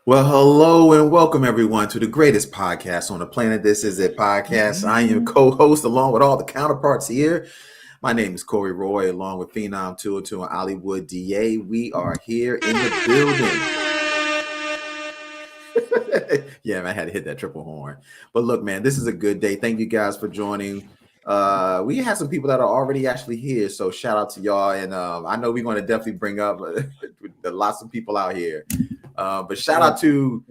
Well, hello and welcome everyone to the greatest podcast on the planet. This is It Podcast. I am co-host along with all the counterparts here. My name is Corey Roy, along with Phenom 202 and Hollywood DA. We are here in the building. Yeah, man, I had to hit that triple horn. But look, man, this is a good day. Thank you guys for joining. We have some people that are already actually here, so shout out to y'all. And I know we're going to definitely bring up lots of people out here. But shout out to,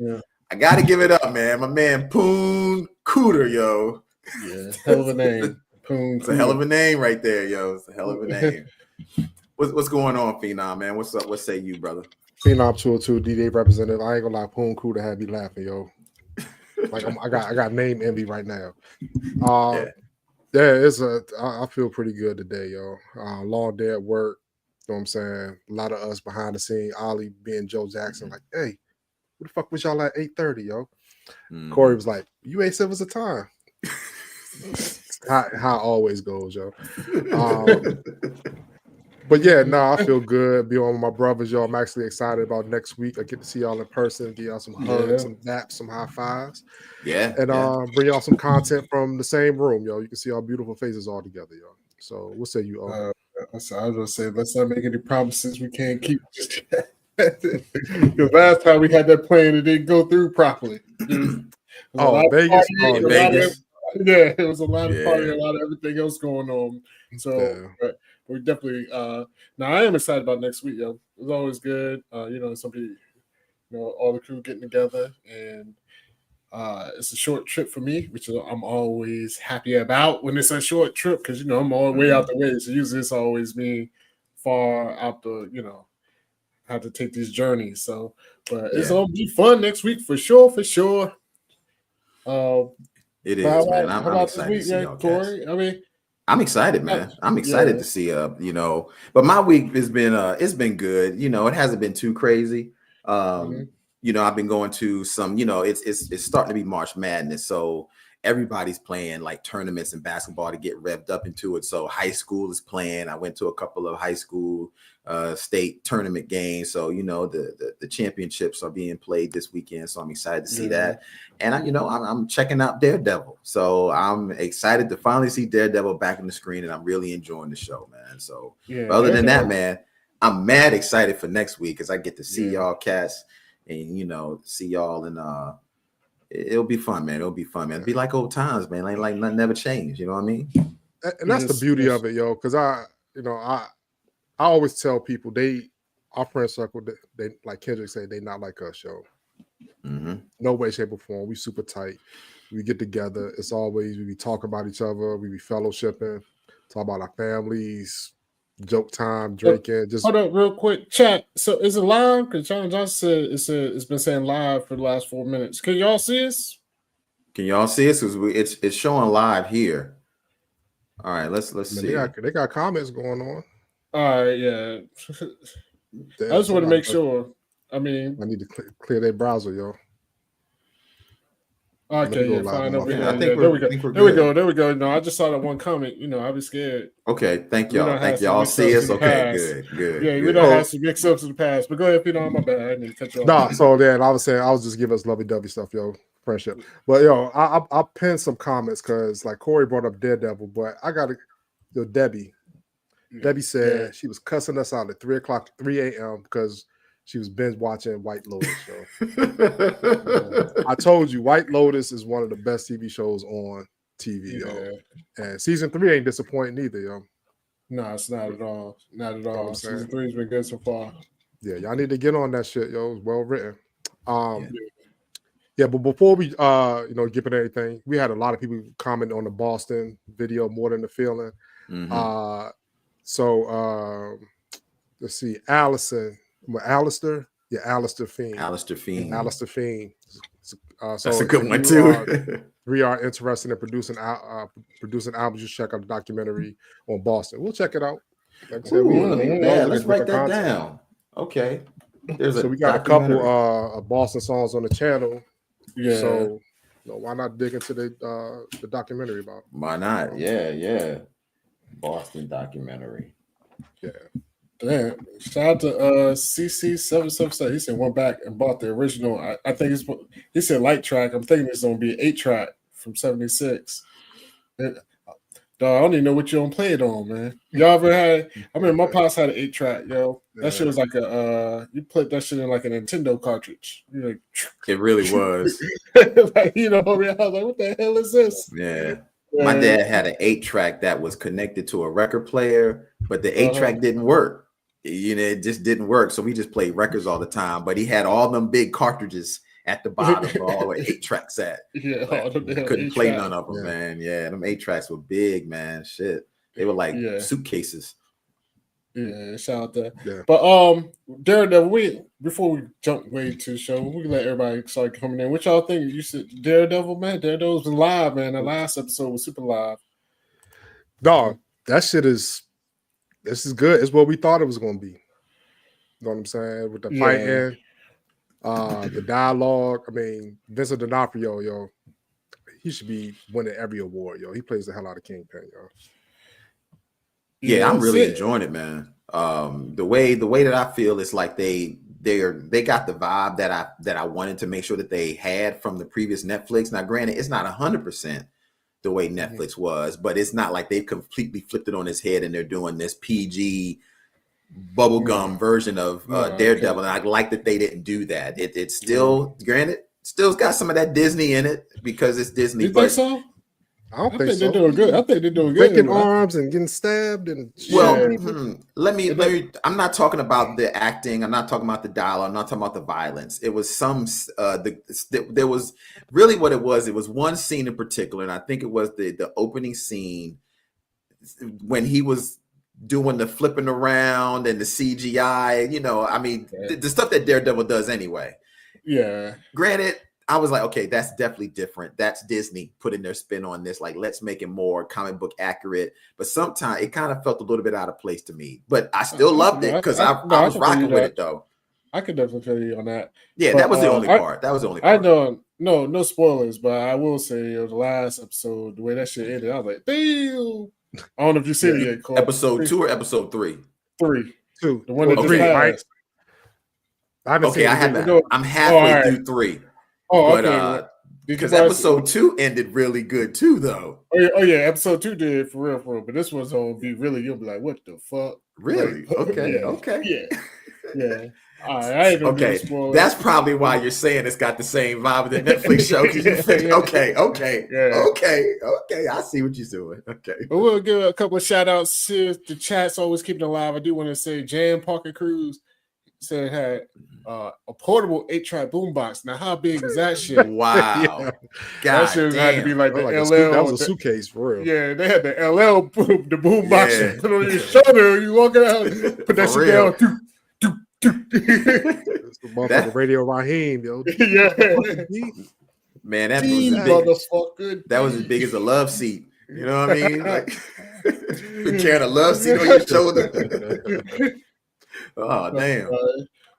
I got to give it up, man. My man, Poon Cooter, yo. Yeah, hell of a name. Poon It's a hell of a name right there, yo. It's a hell of a name. What's going on, Phenom, man? What's up? What say you, brother? Phenom 202 DD representative. I ain't gonna lie, Poon Cooter had me laughing, yo. Like I got name envy right now. I feel pretty good today, yo. Long day at work. You know what I'm saying? A lot of us behind the scene, Ollie being Joe Jackson, like, hey, what the fuck was y'all at 8:30, yo? Corey was like, you ain't said us a time. how it always goes, yo. But yeah, I feel good. Be on with my brothers, y'all. I'm actually excited about next week. I get to see y'all in person, give y'all some hugs, some daps, some high fives. And bring y'all some content from the same room, yo. You can see our beautiful faces all together, yo. So we'll say you all. I was gonna say, let's not make any promises we can't keep. Because last time we had that plan, it didn't go through properly. Vegas. Vegas. It was a lot of party, a lot of everything else going on. So we definitely now I am excited about next week, yo. It's always good. Somebody, all the crew getting together, and it's a short trip for me, which I'm always happy about when it's a short trip, because I'm all the way out the way. So usually it's always me far out the, have to take these journeys. So, but it's gonna be fun next week for sure. It is, man. I'm excited to see y'all, Corey. I'm excited, man. I'm excited to see but my week has been it's been good. It hasn't been too crazy. I've been going to some, it's starting to be March Madness. So everybody's playing like tournaments and basketball to get revved up into it. So high school is playing. I went to a couple of high school state tournament games. So, the championships are being played this weekend. So I'm excited to see that. And I'm checking out Daredevil. So I'm excited to finally see Daredevil back on the screen, and I'm really enjoying the show, man. So other than that, man, I'm mad excited for next week because I get to see y'all cats and see y'all, and it'll be fun, man. It'll be fun, man. It'll be like old times, man. Like nothing never changed. You know what I mean? And that's the beauty of it, yo. Because I always tell people our friend circle, they like Kendrick said, they not like us, yo. No way, shape, or form. We super tight. We get together. It's always we be talking about each other. We be fellowshipping, talk about our families, joke time, drinking. Just hold up, real quick, chat. So is it live? Because John Johnson said it's been saying live for the last 4 minutes. Can y'all see us? Can y'all see us? Because it's showing live here. All right, let's see. They got comments going on. All right, yeah. I just want to make sure. I need to clear their browser, yo. Okay, fine over here. There we go. No, I just saw that one comment. I'd be scared. Okay, thank y'all. Thank y'all. See us. Okay, good. Yeah, we don't have some mix-ups in the past. But go ahead, Pete. My bad. I didn't cut you off. Nah, so then I was saying I was just giving us lovey-dovey stuff, yo. Friendship. But yo, I pinned some comments because like Corey brought up Daredevil, but I got Debbie. Debbie said she was cussing us out at 3 a.m. because she was binge watching White Lotus. I told you, White Lotus is one of the best TV shows on TV, yo. And season 3 ain't disappointing either, yo. No, it's not at all. Not at all. Season 3's been good so far. Yeah, y'all need to get on that shit, yo. It's well written. But before we get into anything, we had a lot of people comment on the Boston video, More Than the Feeling. Let's see, Alistair Fiend. Alistair Fiend. That's a good one too. We are interested in producing albums. Just check out the documentary on Boston. We'll check it out. Like I said, let's write that down. Okay. We got a couple of Boston songs on the channel. Yeah. So why not dig into the documentary about it? Why not? Yeah. Boston documentary. Yeah. Damn. Shout out to CC777. He said went back and bought the original. I think he said light track. I'm thinking it's gonna be an 8-track from 76. Dog, I don't even know what you don't play it on, man. Y'all ever had? I mean, my pops had an 8-track, yo. That shit was like you put that shit in like a Nintendo cartridge. Like, it really was. like, you know, I was like, what the hell is this? Yeah. My dad had an 8-track that was connected to a record player, but the 8-track didn't work. You know, it just didn't work. So we just played records all the time. But he had all them big cartridges at the bottom of all the 8-tracks at. Yeah, couldn't play none of them, man. Yeah, them 8-tracks were big, man. Shit, they were like suitcases. Yeah, shout out there. Yeah. But Daredevil, before we jump way to the show, we can let everybody start coming in. What y'all think? You said Daredevil, man. Daredevil's live, man. The last episode was super live. Dog, that shit is. This is good. It's what we thought it was going to be. You know what I'm saying? With the fighting. The dialogue. I mean, Vincent D'Onofrio, yo, he should be winning every award, yo. He plays the hell out of Kingpin, yo. Yeah, I'm really enjoying it, man. The way that I feel is like they got the vibe that I wanted to make sure that they had from the previous Netflix. Now, granted, it's not 100% the way Netflix was, but it's not like they've completely flipped it on its head and they're doing this PG bubblegum version of Daredevil, and I like that they didn't do that. It's still, granted, still's got some of that Disney in it because it's Disney. You think so? I don't think so. They're doing good. I think they're doing good. Breaking arms and getting stabbed and let me. I'm not talking about the acting. I'm not talking about the dialogue. I'm not talking about the violence. It was there was really what it was. It was one scene in particular, and I think it was the opening scene when he was doing the flipping around and the CGI, you know, I mean, the stuff that Daredevil does anyway. Yeah. Granted, I was like, okay, that's definitely different. That's Disney putting their spin on this. Like, let's make it more comic book accurate. But sometimes it kind of felt a little bit out of place to me. But I still loved it because I was rocking with it, though. I could definitely tell you on that. Yeah, but that was the only part. That was the only part. I know, no spoilers, but I will say the last episode, the way that shit ended, I was like, damn. I don't know if you've seen it yet, Cole. Episode 2 or episode 3? 3. 2. The one that 3, right? I haven't. I'm halfway through 3. Oh, but, okay. Because episode 2 ended really good too, though. Oh yeah, episode 2 did for real. But this one's gonna be really. You'll be like, what the fuck? Really? Like, okay. Yeah. All right, I ain't gonna do spoilers. That's probably why you're saying it's got the same vibe of the Netflix show. Okay. I see what you're doing. Okay. But we'll give a couple of shout outs to the chat's always keeping it alive. I do want to say Jan Parker Cruz said it had a portable 8-track boombox. Now, how big is that shit? Wow. That shit had to be like the LL. That was a suitcase for real. Yeah, they had the LL the boombox you put on your shoulder. You walk out, put that shit down. It's the motherfucking Radio Raheem, yo. Yeah. Man, that was as big as a love seat. You know what I mean? Like carrying a love seat on your shoulder. Oh, damn.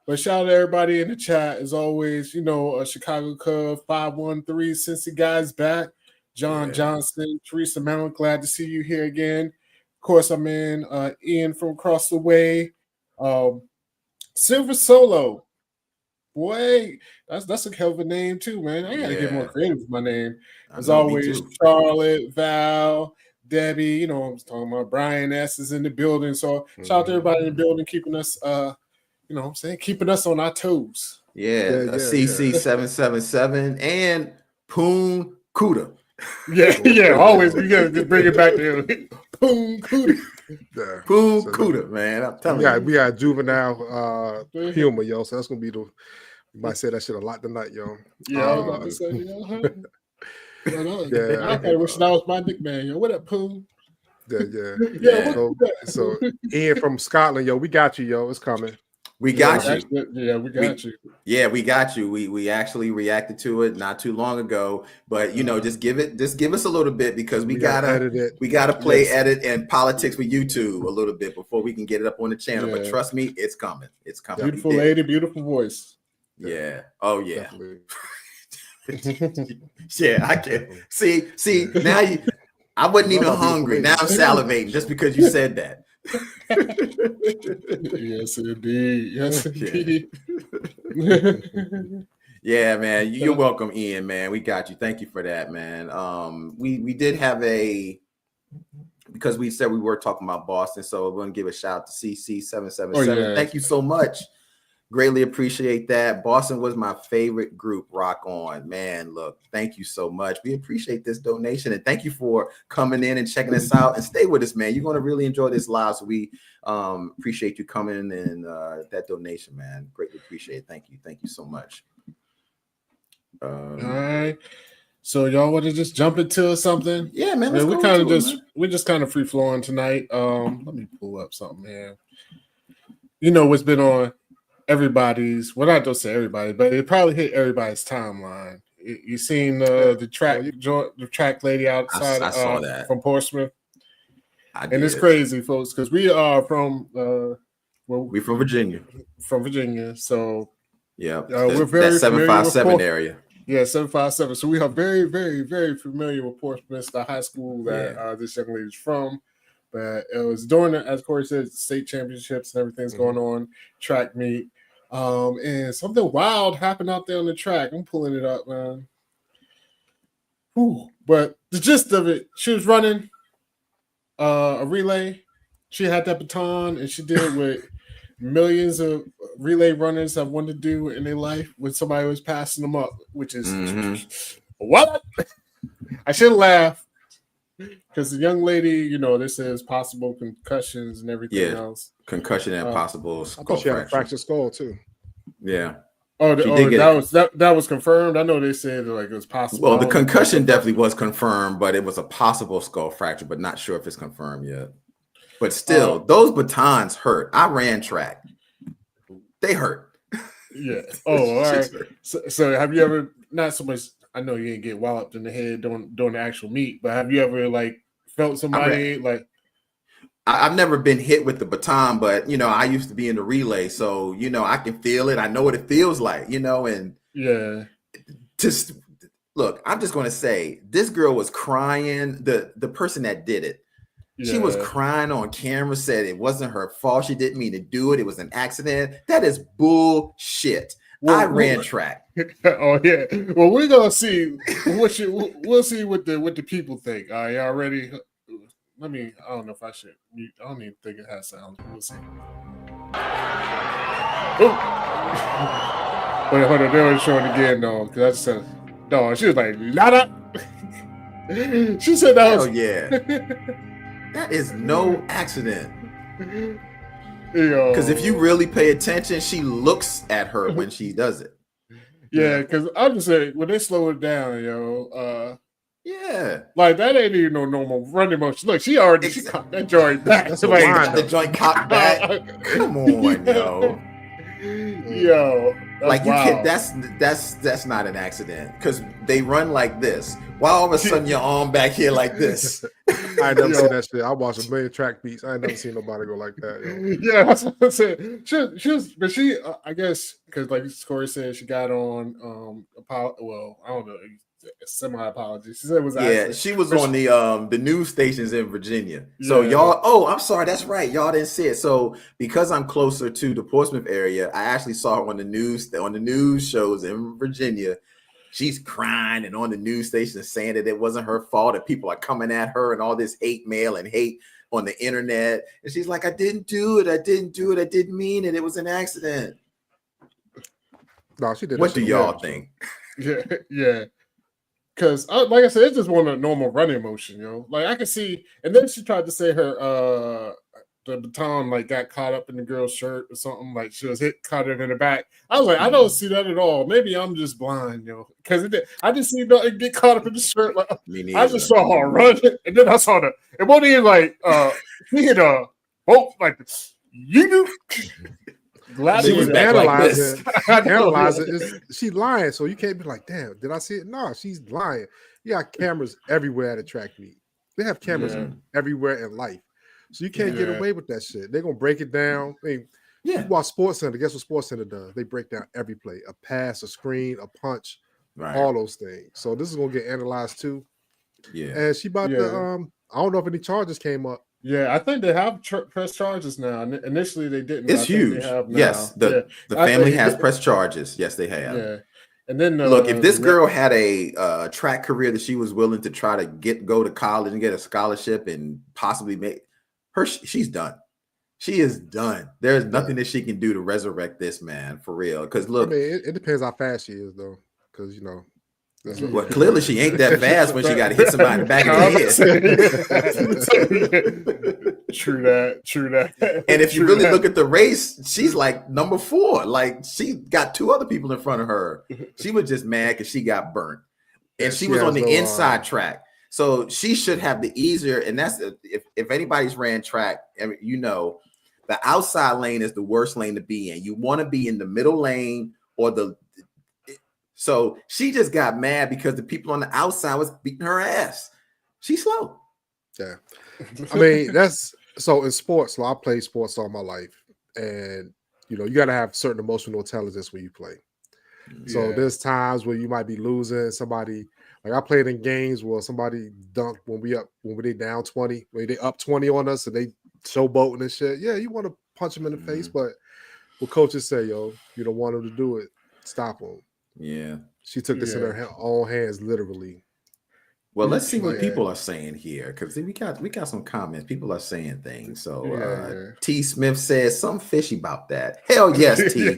But shout out to everybody in the chat. As always, you know, Chicago Cub 513, Cincy guys back. John Johnson, Teresa Mount, glad to see you here again. Of course, I'm in Ian from across the way. Silver Solo, boy, that's a hell of a name too, man. I gotta get more creative with my name. As always, Charlotte, Val, Debbie, you know, I'm talking about Brian S is in the building. So shout out to everybody in the building, keeping us you know what I'm saying, keeping us on our toes. CC777 and Poon Kuda. Yeah, always we gotta just bring it back to him. Poon Kuda. Poon Kuda, man. I'm telling you. We got juvenile humor, yo. So that's gonna be we might say that shit a lot tonight, yo. Yeah, I was about to say, I kind of wish that was my nickname, yo. What up, Poon? Yeah. So Ian from Scotland, yo, we got you, yo. It's coming. We got you. Yeah, we got you. Yeah, we got you. We actually reacted to it not too long ago, but you know, just give us a little bit because we gotta play edit and politics with YouTube a little bit before we can get it up on the channel. But trust me, it's coming. It's coming. Beautiful lady, beautiful voice. Yeah. Oh yeah. Yeah, I can see now. I wasn't even hungry. Now I'm salivating just because you said that. Yes, indeed. Yes, indeed. Yeah, man. You're welcome, Ian, man. We got you. Thank you for that, man. We did have because we said we were talking about Boston, so we're going to give a shout out to CC777. Oh, yeah. Thank you so much. Greatly appreciate that. Boston was my favorite group. Rock on, man. Look, thank you so much. We appreciate this donation, and thank you for coming in and checking us out. And stay with us, man. You're going to really enjoy this live. So we appreciate you coming and that donation, man. Greatly appreciate it. Thank you so much. All right. So y'all want to just jump into something? Yeah, man. We're just kind of free flowing tonight. Let me pull up something here. You know what's been on everybody's, well, not to say everybody, but it probably hit everybody's timeline. You seen the track lady outside I saw that. from Portsmouth? And it's crazy, folks, because we are from we're from Virginia. So yeah, we're very that 757 area. Yeah, 757. So we are very, very, very familiar with Portsmouth, the high school that this young lady's from. But it was during, as Corey said, state championships and everything's going on, track meet. And something wild happened out there on the track. I'm pulling it up, man. Whew. But the gist of it, she was running a relay. She had that baton, and she did what millions of relay runners have wanted to do in their life when somebody was passing them up, which is what? I shouldn't laugh. Because the young lady, you know, this is possible concussions and everything else. Concussion and possible skull fracture. She had a fractured skull too. Yeah. That was confirmed. I know they said like it was possible. Well, the concussion definitely was confirmed, but it was a possible skull fracture, but not sure if it's confirmed yet. But still, those batons hurt. I ran track. They hurt. Yeah. Oh, all right. So have you ever, not so much, I know you didn't get walloped in the head during the actual meet, but have you ever like felt somebody like? I've never been hit with the baton, but you know, I used to be in the relay, so you know, I can feel it. I know what it feels like, you know, and just look, I'm just going to say this girl was crying. The person that did it, she was crying on camera, said it wasn't her fault. She didn't mean to do it. It was an accident. That is bullshit. Well, I ran track. Oh yeah. Well, we're gonna see we'll see what the people think. Are y'all ready? I don't know if I should mute. I don't even think it has sound. We'll see. Wait, hold on. They were showing again though, because I just said no. She was like, "Nada." She said that was That is no accident. Yo. Because if you really pay attention, she looks at her when she does it. Yeah, because I'm just saying when they slow it down, like that ain't even no normal running motion. Look, she cocked that joint back. That's like the joint cocked back. Come on, yo. Yo, like you can't. That's not an accident because they run like this. Why all of a sudden your arm back here like this? I ain't never seen that shit. I watched a million track beats. I ain't never seen nobody go like that. Yo. Yeah, that's what I said. She I guess because like Corey said, she got on I don't know, semi-apology. She said it was she was on the news stations in Virginia. So y'all, I'm sorry, that's right. Y'all didn't see it. So because I'm closer to the Portsmouth area, I actually saw her on the news shows in Virginia. She's crying and on the news station saying that it wasn't her fault, that people are coming at her and all this hate mail and hate on the internet. And she's like, I didn't do it. I didn't mean it. It was an accident. No, she did. What do y'all think? Yeah. Because, like I said, it's just one of normal running motion, Like I can see, and then she tried to say her the baton like got caught up in the girl's shirt or something. Like she was caught it in the back. I was like, I don't see that at all. Maybe I'm just blind, Because I didn't see it get caught up in the shirt. Like I just saw her run, and then I saw it wasn't even like he hit a bolt like you. She was back like this. Analyze it. She's lying, so you can't be like, damn, did I see it? No, she's lying. You got cameras everywhere at a track meet. They have cameras everywhere in life. So you can't get away with that shit. They're gonna break it down. I mean, you watch Sports Center. Guess what Sports Center does? They break down every play: a pass, a screen, a punch, all those things. So this is gonna get analyzed too. Yeah. And she about to I don't know if any charges came up. Yeah, I think they have press charges now. Initially, they didn't. It's huge. They have now. Yes, the family has press charges. Yes, they have. Yeah, and then look, if this girl had a track career that she was willing to try to go to college and get a scholarship and possibly make her, she's done. She is done. There's nothing that she can do to resurrect this, man, for real. Because look, I mean, it depends how fast she is, though. Because well, clearly she ain't that fast when she got to hit somebody in the back of the head. True that. And if you really look at the race, she's like number 4. Like she got 2 other people in front of her. She was just mad because she got burnt, and she was on the inside track. So she should have the easier. And that's if anybody's ran track, you know, the outside lane is the worst lane to be in. You want to be in the middle lane or the. So she just got mad because the people on the outside was beating her ass. She's slow. Yeah. I mean, that's so in sports. So I played sports all my life. And, you got to have certain emotional intelligence when you play. Yeah. So there's times where you might be losing somebody. Like I played in games where somebody dunked when they down 20, when they up 20 on us and they showboating and shit. Yeah, you want to punch them in the face, but what coaches say, you don't want them to do it. Stop them. Yeah, she took this in her own hands, literally. Well, let's see what people are saying here, because we got some comments. People are saying things. So T. Smith says something fishy about that. Hell yes, T.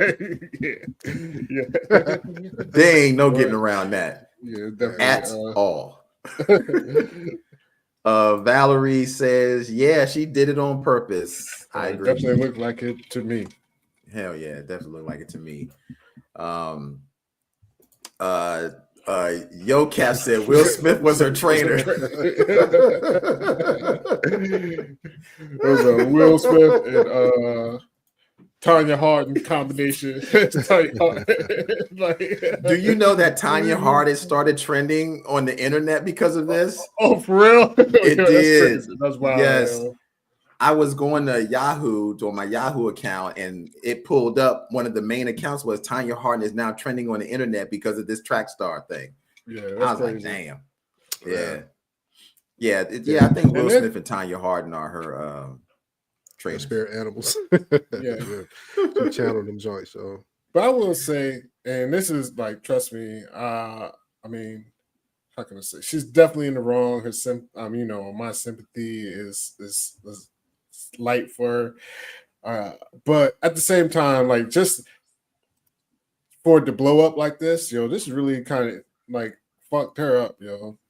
There ain't no getting around that. Yeah, definitely. At all. Valerie says, yeah, she did it on purpose. I agree. Definitely looked like it to me. Hell yeah, it definitely looked like it to me. Yo Cap said Will Smith was her trainer. It was a Will Smith and Tanya Hardin combination. Do you know that Tanya Hardin started trending on the internet because of this? Oh, for real? It did. That's wild. Yes. I was going to Yahoo, to my Yahoo account, and it pulled up one of the main accounts was Tanya Hardin is now trending on the internet because of this track star thing. Yeah, I was like, damn. Yeah. I think Will Smith and Tanya Hardin are her trainers. Spirit animals. Yeah. She channeled them joints. So, but I will say, and this is like, trust me. I mean, how can I say? She's definitely in the wrong. Her my sympathy is light for her. But at the same time, like just for it to blow up like this, this is really kind of like fucked her up,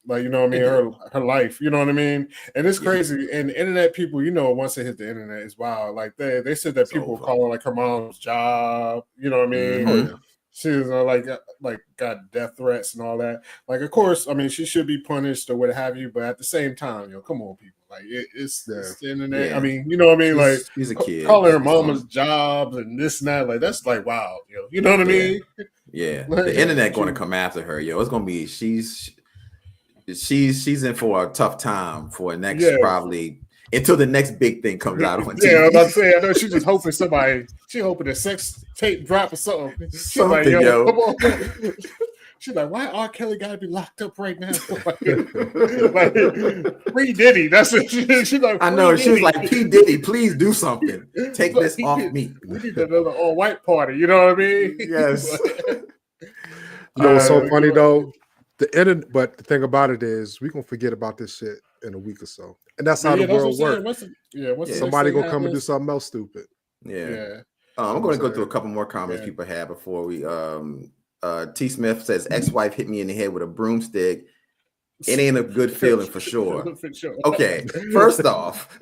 Like, you know what I mean? Her life, you know what I mean? And it's crazy. And the internet people, once they hit the internet, it's wild. Like they said that people were calling like her mom's job, you know what I mean? Mm-hmm. She was like got death threats and all that. Like, of course, I mean, she should be punished or what have you, but at the same time, come on, people. Like it's the internet. Yeah. I mean, you know what I mean? Like she's a kid. Calling her mama's jobs and this and that, like that's like wow, you know what I mean? Yeah. The internet going to come after her, It's gonna be she's in for a tough time for next probably until the next big thing comes out on TV. Yeah, I'm about to say, I know she's just hoping she hoping a sex tape drop or something. She's like, yo, come on. She's like, why R. Kelly got to be locked up right now? like P. Diddy. That's what she's like. I know. She was like, P. Diddy, please do something. Take this off me. We need another all-white party. You know what I mean? Yes. What's so funny, though? But the thing about it is we're going to forget about this shit in a week or so. And that's how the world works. Somebody going to come and do something else stupid. Yeah. I'm going to go through a couple more comments people have before we... T. Smith says ex-wife hit me in the head with a broomstick. It ain't a good feeling for sure. Okay, first off,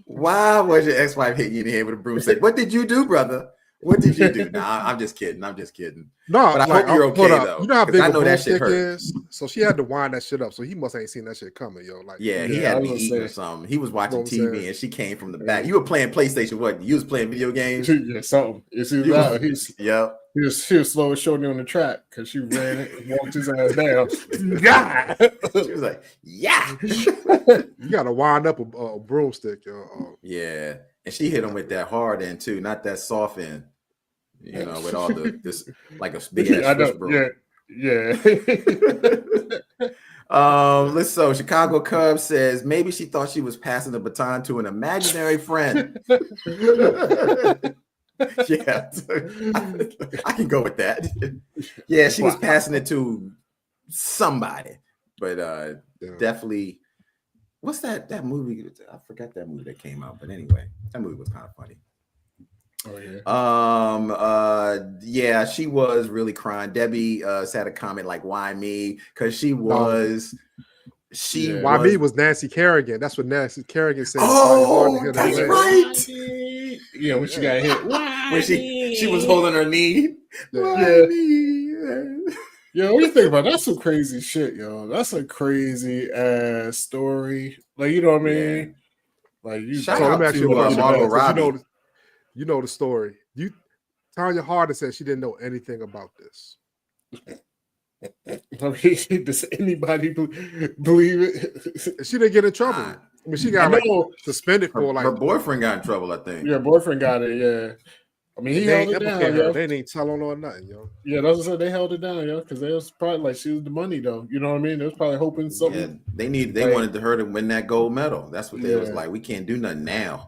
why was your ex-wife hitting you in the head with a broomstick? What did you do, brother? What did you do? Nah, I'm just kidding. No, but I hope you're okay though. You know how big I know that shit hurt. Is? So she had to wind that shit up. So he must ain't seen that shit coming, Like, he had to be eating or something. He was watching TV and she came from the back. You were playing PlayStation. What? You was playing video games? Yeah, something. She was slow and shorty on the track because she ran it and walked his ass down. Yeah. She was like, yeah. You got to wind up a broomstick, Yeah. And she hit him with that hard end too, not that soft end. With all this like a big ass broom. Yeah. Let's so Chicago Cubs says maybe she thought she was passing the baton to an imaginary friend. Yeah, I can go with that. Yeah, she was passing it to somebody, but definitely. What's that movie? I forgot that movie that came out, but anyway, that movie was kind of funny. Oh yeah. Yeah, she was really crying. Debbie said a comment like, "Why me?" Because she was. Why me was Nancy Kerrigan. That's what Nancy Kerrigan said. Oh, that's right. Yeah, when she got hit. When she was holding her knee. Yeah. Yo, what do you think about that? That's some crazy shit, yo. That's a crazy ass story. Like, you know what I mean? Yeah. Like, you shout out to Margot Robbie. You know the story. Tanya Harding said she didn't know anything about this. I mean, does anybody believe it? She didn't get in trouble. I mean, she got suspended for her boyfriend got in trouble, I think. Yeah, boyfriend got it. Yeah. I mean, he held it down, yo. They didn't tell her or nothing, yo. Yeah, that's what I said. They held it down, yo, because they was probably like she was the money, though. You know what I mean? They was probably hoping something. Yeah, they wanted her to win that gold medal. That's what they was like. We can't do nothing now.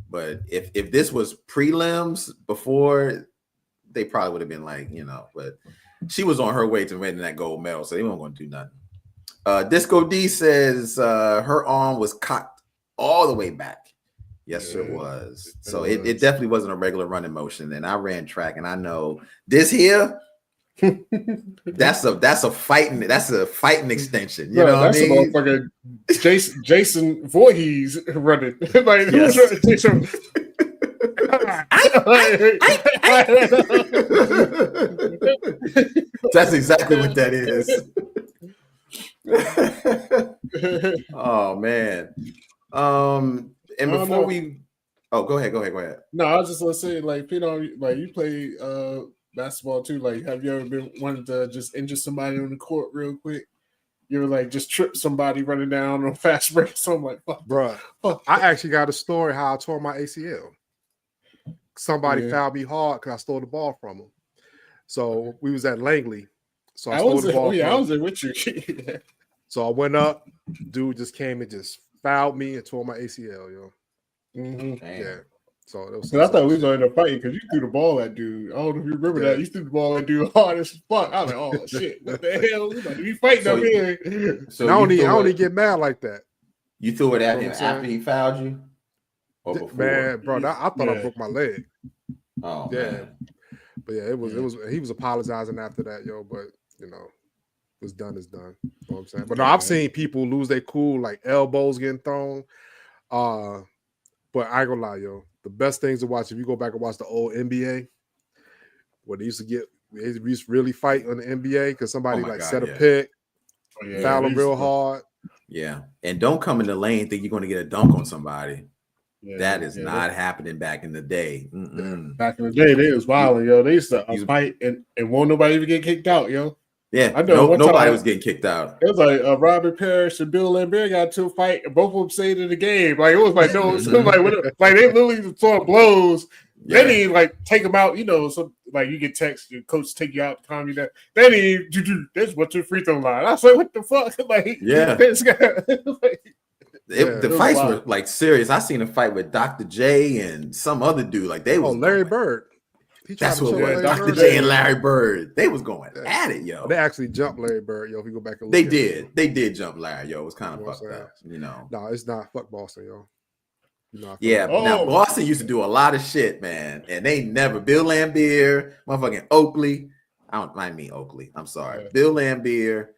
But if this was prelims before, they probably would have been like, but she was on her way to winning that gold medal, so they weren't going to do nothing. Disco D says her arm was cocked all the way back. Yes, it was. So it definitely wasn't a regular running motion. And I ran track, and I know this here. that's a fighting extension. You know what I mean? That's a Jason Voorhees running. Like, yes. That's exactly what that is. Oh man. And before go ahead. No, I was just gonna say, like, like you play basketball too. Like, have you ever been wanted to just injure somebody on the court real quick? You ever like just trip somebody running down on fast break? So I'm like, fuck. Bro, I actually got a story how I tore my ACL. Somebody fouled me hard because I stole the ball from him. So we was at Langley. So I stole the ball. I was there with you. So I went up. Dude just came and just fouled me and tore my ACL, yo. Mm-hmm. Yeah. So it was I thought we was going to end up fighting because you threw the ball at dude. I don't know if you remember that. You threw the ball at dude hard as fuck. I was like, oh shit, what the hell? We about to be fighting up here. So I don't get mad like that. You threw it at him after he fouled you? Or before? Man, bro, I thought I broke my leg. Oh man. But yeah, it was he was apologizing after that, yo, but what's done is done. You know what I'm saying? But no, I've seen people lose their cool, like elbows getting thrown. But I ain't gonna lie, yo. The best things to watch, if you go back and watch the old NBA, where they used to really fight on the NBA because somebody set a pick, foul them real hard. Yeah. And don't come in the lane think you're going to get a dunk on somebody. Yeah, that is not happening back in the day. Back in the day, they was wild, yo. They used to fight and won't nobody even get kicked out, yo. Yeah, I know nobody was getting kicked out. It was like Robert Parrish and Bill Lambert got to a fight, and both of them stayed in the game. Like, it was like, no, so like they literally throwing blows. Yeah. Then he like take them out, so like you get text, your coach take you out, calm you down. Then this what's your free throw line. I was like, what the fuck? Like, this guy, the fights were like serious. I seen a fight with Dr. J and some other dude. Like they was Larry Bird. That's what it was. Dr. J and Larry Bird. They was going at it, yo. They actually jumped Larry Bird, yo. If you go back and look, they did jump Larry, yo. It was kind of fucked up, No, it's not. Fuck Boston, yo. Now Boston used to do a lot of shit, man, and they never. Bill Lambier, motherfucking Oakley. I mean Oakley. I'm sorry, Bill Lambier.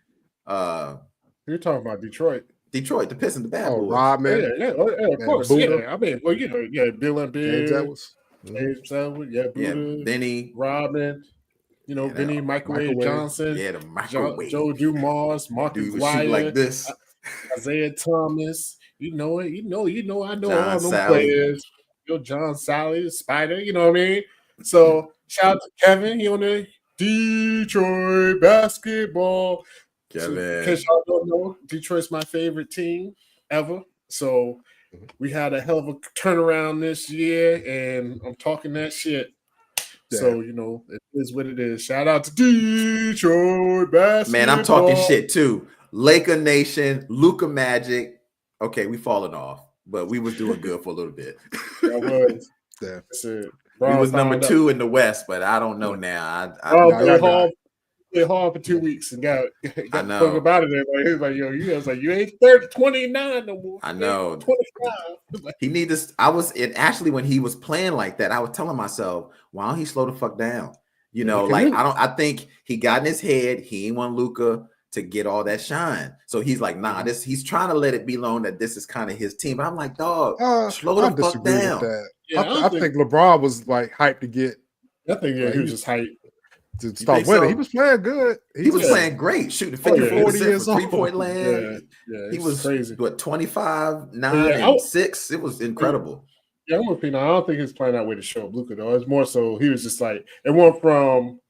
You're talking about Detroit, the Pistons, the Bad Boys. Rodman, of course, Buddha. I mean, well, Bill Lambier. James Buddha, Benny, Rodman, Benny, Microwave Johnson, the microwave, Joe Dumars, Marcus Wyatt, like this, Isaiah Thomas. I know John all those Sally. players. John Sally, Spider. You know what I mean? So shout out to Kevin. He on the Detroit basketball. Kevin. So, in case y'all don't know, Detroit's my favorite team ever. So we had a hell of a turnaround this year, and I'm talking that shit. Yeah. So, it is what it is. Shout out to Detroit basketball. Man, I'm talking shit too. Laker Nation, Luka Magic. Okay, we falling off, but we was doing good for a little bit. That was. That's it. We was number 2 in the West, but I don't know now. Played hard for 2 weeks and got fucked about it. He was like, yo, you ain't 29 no more. I know. 25. He need this. I was actually when he was playing like that, I was telling myself, why don't he slow the fuck down? I think he got in his head. He ain't want Luka to get all that shine. So he's like, nah, he's trying to let it be known that this is kind of his team. But I'm like, dog, slow the fuck down. I think LeBron was like hyped to get. I think he was just hyped to start winning. So? He was playing good. He was playing great, shooting 54% from 3-point land. Yeah, he was crazy. What 25, 9, and 6. It was incredible. Yeah, I don't think he was playing that way to show up Luka though. It's more so he was just like it went from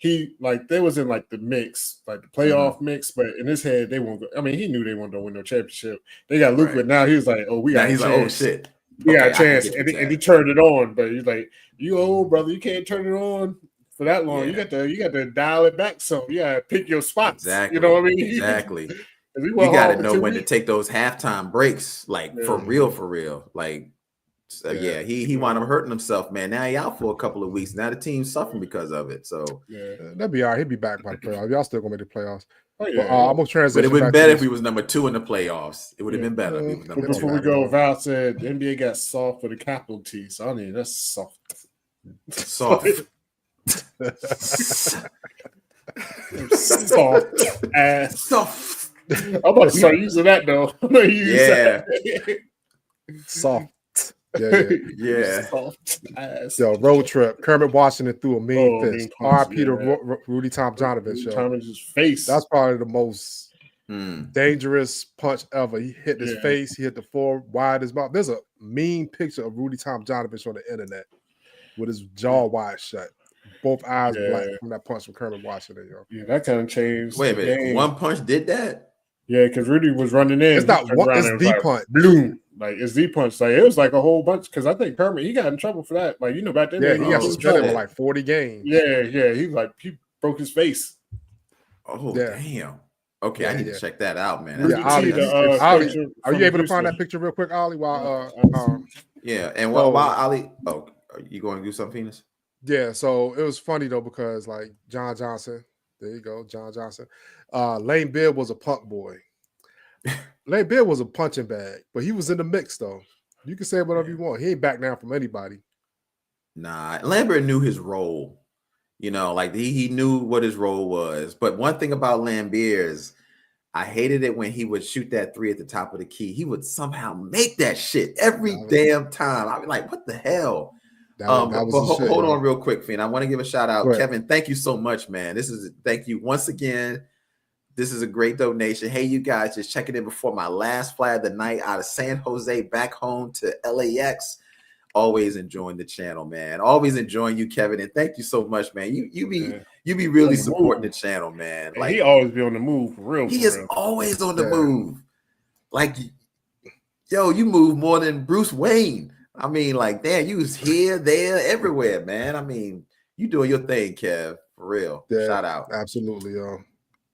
they was in like the mix, like the playoff mix, but in his head they won't go. I mean, he knew they weren't gonna win no championship. They got Luka, right. Now he was like, oh, we got a chance. Like, oh shit. We got a chance, and he turned it on, but he's like, you old brother, you can't turn it on for that long. Yeah. You got to dial it back some. You got to pick your spots. Exactly. You know what I mean? Exactly. You got to know when to take those halftime breaks, for real. Like, he wound up hurting himself, man. Now he out for a couple of weeks. Now the team's suffering because of it. So that'd be all right. He'll be back by the playoffs. Y'all still gonna make the playoffs. Oh, yeah. I'm gonna transition. But it would have been better if he was number 2 in the playoffs. It would have been better. If he was number before 2. we go, Val said the NBA got soft with a capital T. So I mean, that's soft. Soft. Soft ass. Soft. I'm about to start using that though. Soft. Yeah. Soft ass. Yo, road trip. Kermit Washington threw a mean fist. R.I.P. to Rudy Tomjanovich. Tomjanovich's face. That's probably the most dangerous punch ever. He hit his face. He hit the floor wide his mouth. There's a mean picture of Rudy Tomjanovich on the internet with his jaw wide shut. Both eyes black from that punch from Kermit Washington. Yo. Yeah, that kind of changed. Wait a minute. One punch did that? Yeah, because Rudy was running in. It's not one. It's the punch. Bloom. Like it's the punch. Like it was like a whole bunch. Because I think Kermit he got in trouble for that. Like back then. Yeah, he got suspended for like 40 games. Yeah. He broke his face. Oh damn. Okay, I need to check that out, man. Ollie, are you able to find that picture real quick, Ollie? While and while Ollie, are you going to do something, Phoenix? Yeah. So it was funny though because like John Johnson. There you go, John Johnson. Lane Bill was a punk boy. Lane Bill was a punching bag, but he was in the mix though. You can say whatever you want. He ain't back down from anybody. Nah, Lambert knew his role. Like he knew what his role was. But one thing about Lambert is I hated it when he would shoot that 3 at the top of the key. He would somehow make that shit every damn time. I'd be like, what the hell? Hold on real quick, Fiend. I want to give a shout out. Kevin, thank you so much, man. Thank you once again. This is a great donation. Hey, you guys, just checking in before my last flight of the night out of San Jose back home to LAX. Always enjoying the channel, man. Always enjoying you, Kevin, and thank you so much, man. You be really supporting the channel, man. Like he always be on the move for real. He is always on the move. Like, yo, you move more than Bruce Wayne. I mean, like, damn, you was here, there, everywhere, man. I mean, you doing your thing, Kev, for real. Yeah, shout out. Absolutely, yo.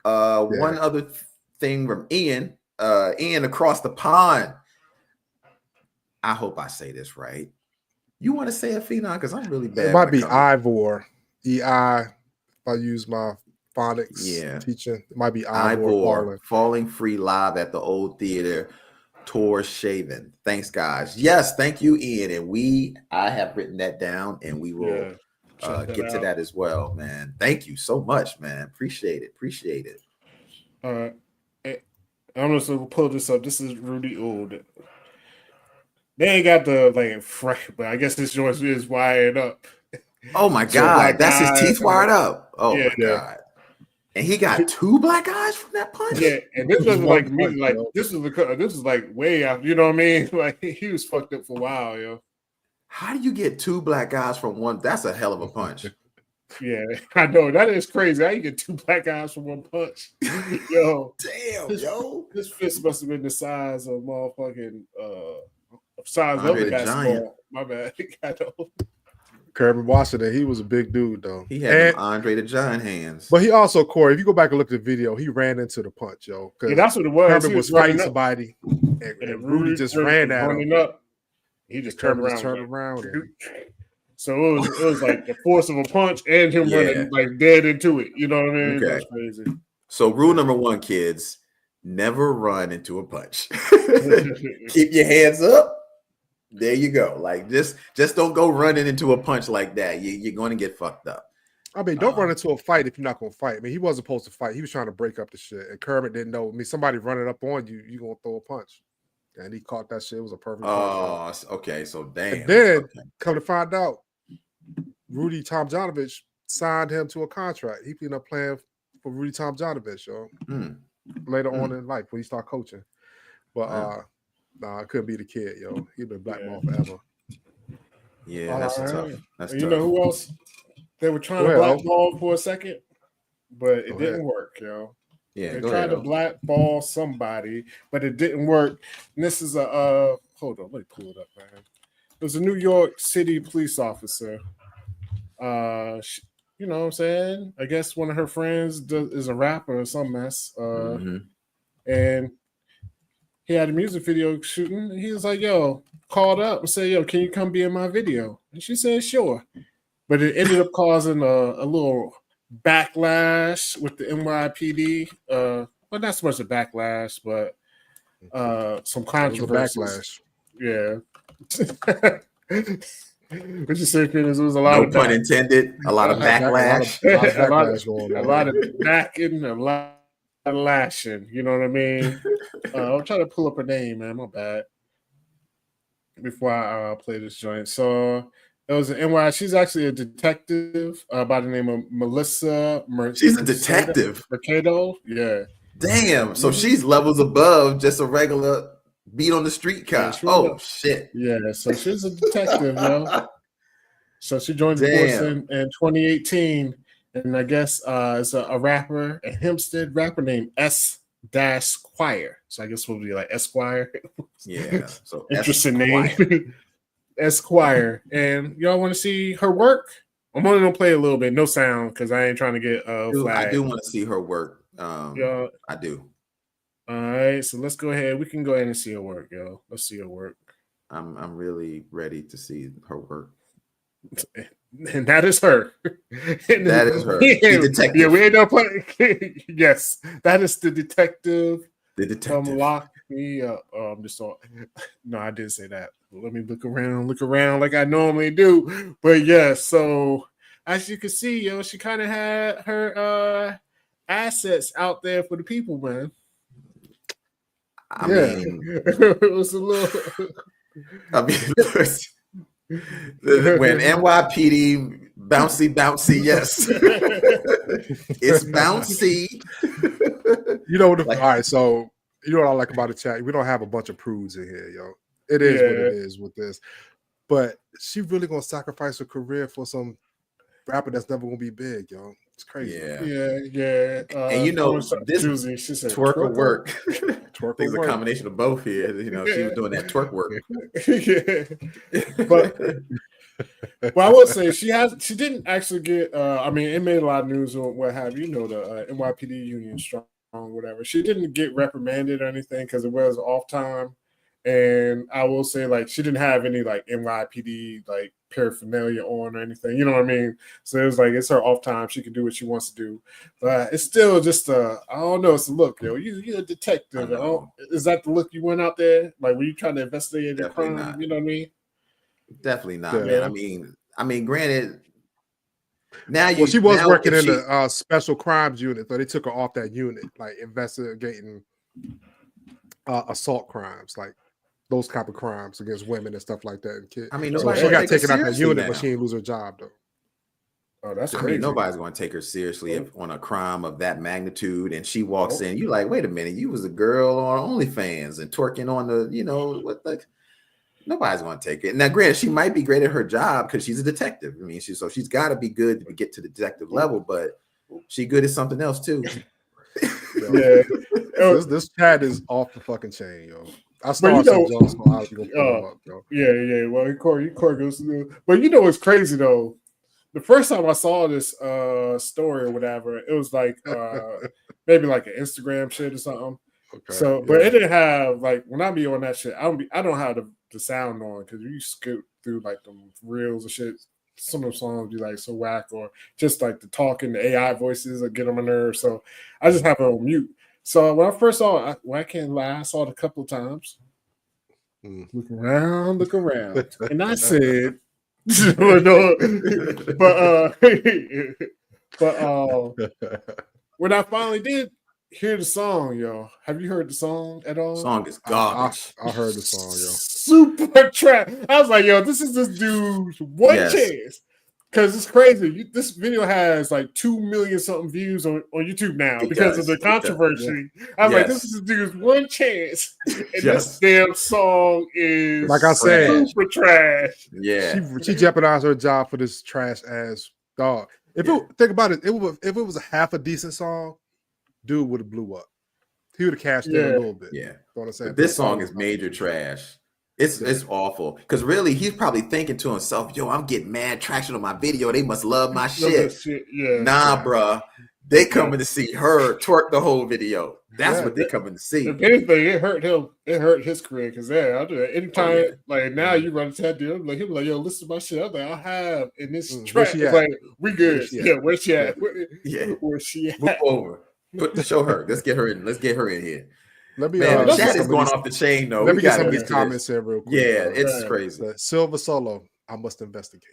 One other thing from Ian across the pond. I hope I say this right. You want to say it, Phenom? Because I'm really bad. It might be Ivor. E-I. If I use my phonics teaching, it might be Ivor. Falling Free live at the Old Theater. Tour Shaven. Thanks, guys. Yes, thank you, Ian. And I have written that down, and we will get to that as well, man. Thank you so much, man. Appreciate it. All right. I'm just gonna pull this up. This is Rudy Old. They ain't got the fresh, but I guess this joint is wired up. Oh my god, that's his teeth wired up. Oh my god. And he got 2 black eyes from that punch. Yeah, and this was like me, like this is like way out. You know what I mean? Like he was fucked up for a while, yo. How do you get 2 black eyes from one? That's a hell of a punch. Yeah, I know that is crazy. How you get 2 black eyes from one punch? Yo, damn, this fist must have been the size of motherfucking size of the basketball. My bad. Kirby Washington, he was a big dude though. He had them Andre the Giant hands. But he also, Corey, if you go back and look at the video, he ran into the punch, yo. Yeah, that's what it was. Kirby was fighting somebody, and Rudy just ran at him. Up. He just turned around. So it was like the force of a punch and him running like dead into it. You know what I mean? Okay. That's crazy. So rule number 1, kids, never run into a punch. Keep your hands up. There you go. Like just don't go running into a punch like that. You're going to get fucked up. I mean, don't run into a fight if you're not going to fight. I mean, he wasn't supposed to fight. He was trying to break up the shit. And Kermit didn't know. I mean, somebody running up on you, you're going to throw a punch. And he caught that shit. It was a perfect punch. Oh, okay. So damn. And then come to find out, Rudy Tomjanovich signed him to a contract. He ended up playing for Rudy Tomjanovich, yo. Later on in life when he started coaching. But nah, it couldn't be the kid, yo. He'd been blackballed forever. Yeah, that's tough. That's you tough. know who else they were trying to blackball for a second, but it didn't work, yo. Yeah, they tried to blackball somebody, but it didn't work. And this is a hold on, let me pull it up, man. It was a New York City police officer. You know what I'm saying? I guess one of her friends is a rapper or some mess. And he had a music video shooting. And he was like, yo, called up and said, yo, can you come be in my video? And she said, sure. But it ended up causing a little backlash with the NYPD. Well, not so much a backlash, but some controversy. Backlash. Yeah. What you say, Penis? It was a lot of pun intended. A lot of backlash. A lot of backing, a lot of lashing. You know what I mean? I'm trying to pull up her name, man. My bad. Before I play this joint. So it was an NY. She's actually a detective by the name of Melissa. She's a detective. Mercado. Yeah. Damn. So she's levels above just a regular beat on the street cop. Shit. Yeah, so she's a detective, yo. So she joined the force in 2018, and I guess it's a rapper, a Hempstead rapper named S-Squire. So I guess we'll be like Esquire. Yeah. So interesting name. Esquire. And y'all want to see her work? I'm only gonna play a little bit, no sound, because I ain't trying to get flagged. I do want to see her work. I do. All right, so let's go ahead. We can go ahead and see her work, yo. Let's see her work. I'm really ready to see her work. And that is her. That is her. The detective. Yeah, we ain't no playing. Yes, that is the detective. The detective. Come lock me up. I'm just on. No, I didn't say that. Let me look around like I normally do. But yeah, so as you can see, yo, she kind of had her assets out there for the people, man. I mean, it was a little. I mean, when NYPD bouncy, yes, it's bouncy. You know what? All right, so you know what I like about the chat? We don't have a bunch of prudes in here, yo. It is what it is with this. But she really gonna sacrifice her career for some rapper that's never gonna be big, yo. It's crazy. Yeah. And you know, this twerk will work. Twerk I think it's a combination of both here. You know, she was doing that twerk work. But I will say she didn't actually get. I mean, it made a lot of news or what have you. You know, the NYPD union strong, whatever. She didn't get reprimanded or anything because it was off time. And I will say, like, she didn't have any like NYPD like paraphernalia on or anything. You know what I mean? So it was like it's her off time. She can do what she wants to do. But it's still just I don't know. It's a look, yo. You're a detective. Is that the look you went out there? Like, were you trying to investigate the crime? Not. You know what I mean? Definitely not, man. I mean, granted. She was working in the special crimes unit, so they took her off that unit, like investigating assault crimes, like those type of crimes against women and stuff like that. And kids. I mean, so she got taken out that unit, but she didn't lose her job though. Oh, that's crazy. I mean, nobody's going to take her seriously on a crime of that magnitude. And she walks in, you like, wait a minute, you was a girl on OnlyFans and twerking on the, you know, what like. Nobody's going to take it. Now, granted, she might be great at her job because she's a detective. I mean, she's got to be good to get to the detective level, but she good at something else too. This chat is off the fucking chain, yo. I started some Jones, so I was gonna pull him up, bro. Yeah. Well, Corey goes through. But you know what's crazy though? The first time I saw this story or whatever, it was like maybe like an Instagram shit or something. Okay, so, but it didn't have like when I be on that shit, I don't have the sound on because you skip through like the reels and shit. Some of the songs be like so whack or just like the talking, the AI voices or get on my nerves. So I just have it on mute. So when I first saw it, I can't lie, I saw it a couple of times. Look around, and I said, but when I finally did hear the song, yo, have you heard the song at all? Song is garbage. I heard the song, yo. Super trap. I was like, yo, this is this dude's one chance. Because it's crazy. This video has like 2 million something views on YouTube now because of the controversy. I was like, this is this dude's one chance. And this damn song is like I said, super trash. Yeah. She jeopardized her job for this trash ass dog. Think about it, if it was a half a decent song, dude would have blew up. He would have cashed in a little bit. Yeah. What I'm saying. But this song is major trash. It's awful because really he's probably thinking to himself, "Yo, I'm getting mad traction on my video. They must love my shit." Yeah. Nah, bruh. They coming to see her twerk the whole video. That's what they coming to see. If anything, it hurt him. It hurt his career because I'll do that anytime. Like now, you run to that dude, like he'll be like, "Yo, listen to my shit." I'm like, "I'll have in this track." It's like, "We good." Where's she at? Where's she at? Move over. Show her. Let's get her in. Let's get her in here. Let me. Man, the chat is going off the chain though. Let me get some of these comments here real quick. Yeah, it's crazy. Silver Solo. I must investigate.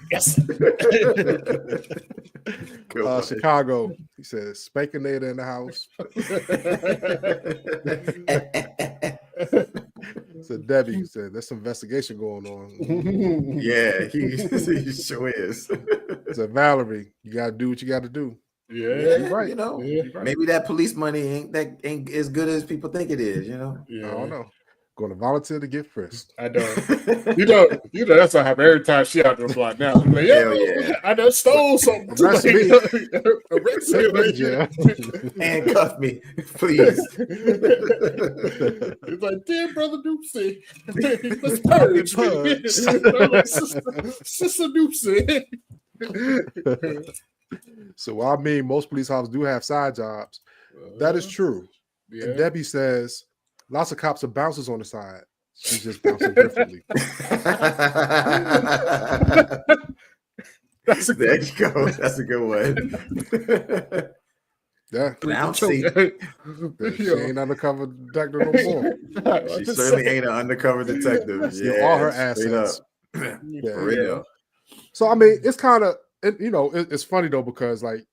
Yes. Chicago. He says Spankinator in the house. So Debbie said there's some investigation going on. Yeah, he sure is. So Valerie, you gotta do what you gotta do. Yeah, you're right. You know, maybe that police money ain't as good as people think it is. You know, I don't know. Going to volunteer to get frisked. I know. you know that's what happens every time she out the block now. Like, yeah, I done stole something. Arrest me. Handcuff me, please. It's like, dear brother Doopsie, let's purge me. Sister Doopsie. So I mean, most police officers do have side jobs. That is true. Yeah. And Debbie says lots of cops are bouncers on the side. She's just bouncing differently. There you go. That's a good one. Yeah. Now she ain't undercover detective no more. She certainly ain't an undercover detective. Yeah, all her assets. For real. So I mean, it's kind of it's funny though because like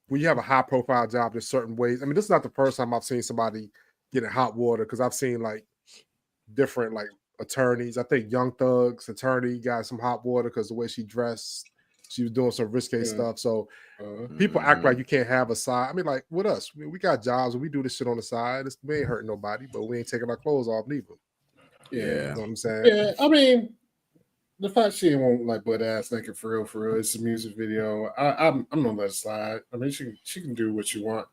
when you have a high profile job, there's certain ways. I mean, this is not the first time I've seen somebody get in hot water because I've seen like different like attorneys. I think Young Thug's attorney got some hot water because the way she dressed, she was doing some risque stuff. So people act like you can't have a side. I mean, like with us, we got jobs and we do this shit on the side. We ain't hurting nobody, but we ain't taking our clothes off neither. Yeah, you know what I'm saying. Yeah, I mean. The fact she won't like butt ass naked for real. It's a music video. I'm gonna let it slide. I mean, she can do what you want,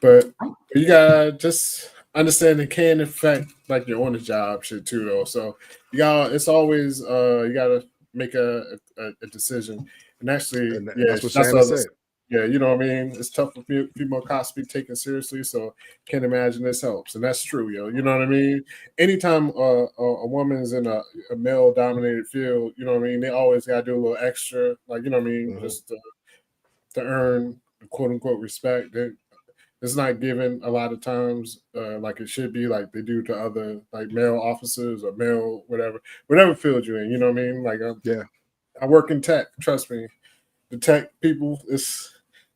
but you gotta just understand it can affect like your on the job shit too, though. So it's always you gotta make a decision. And actually, that's what Shannon said. Yeah, you know what I mean? It's tough for female cops to be taken seriously, so can't imagine this helps. And that's true, yo. You know what I mean? Anytime a woman's in a male-dominated field, you know what I mean? They always got to do a little extra, like, you know what I mean? Just to earn, quote-unquote, respect. It's not given a lot of times like it should be, like they do to other, like, male officers or male whatever field you're in, you know what I mean? Like, I work in tech, trust me. The tech people,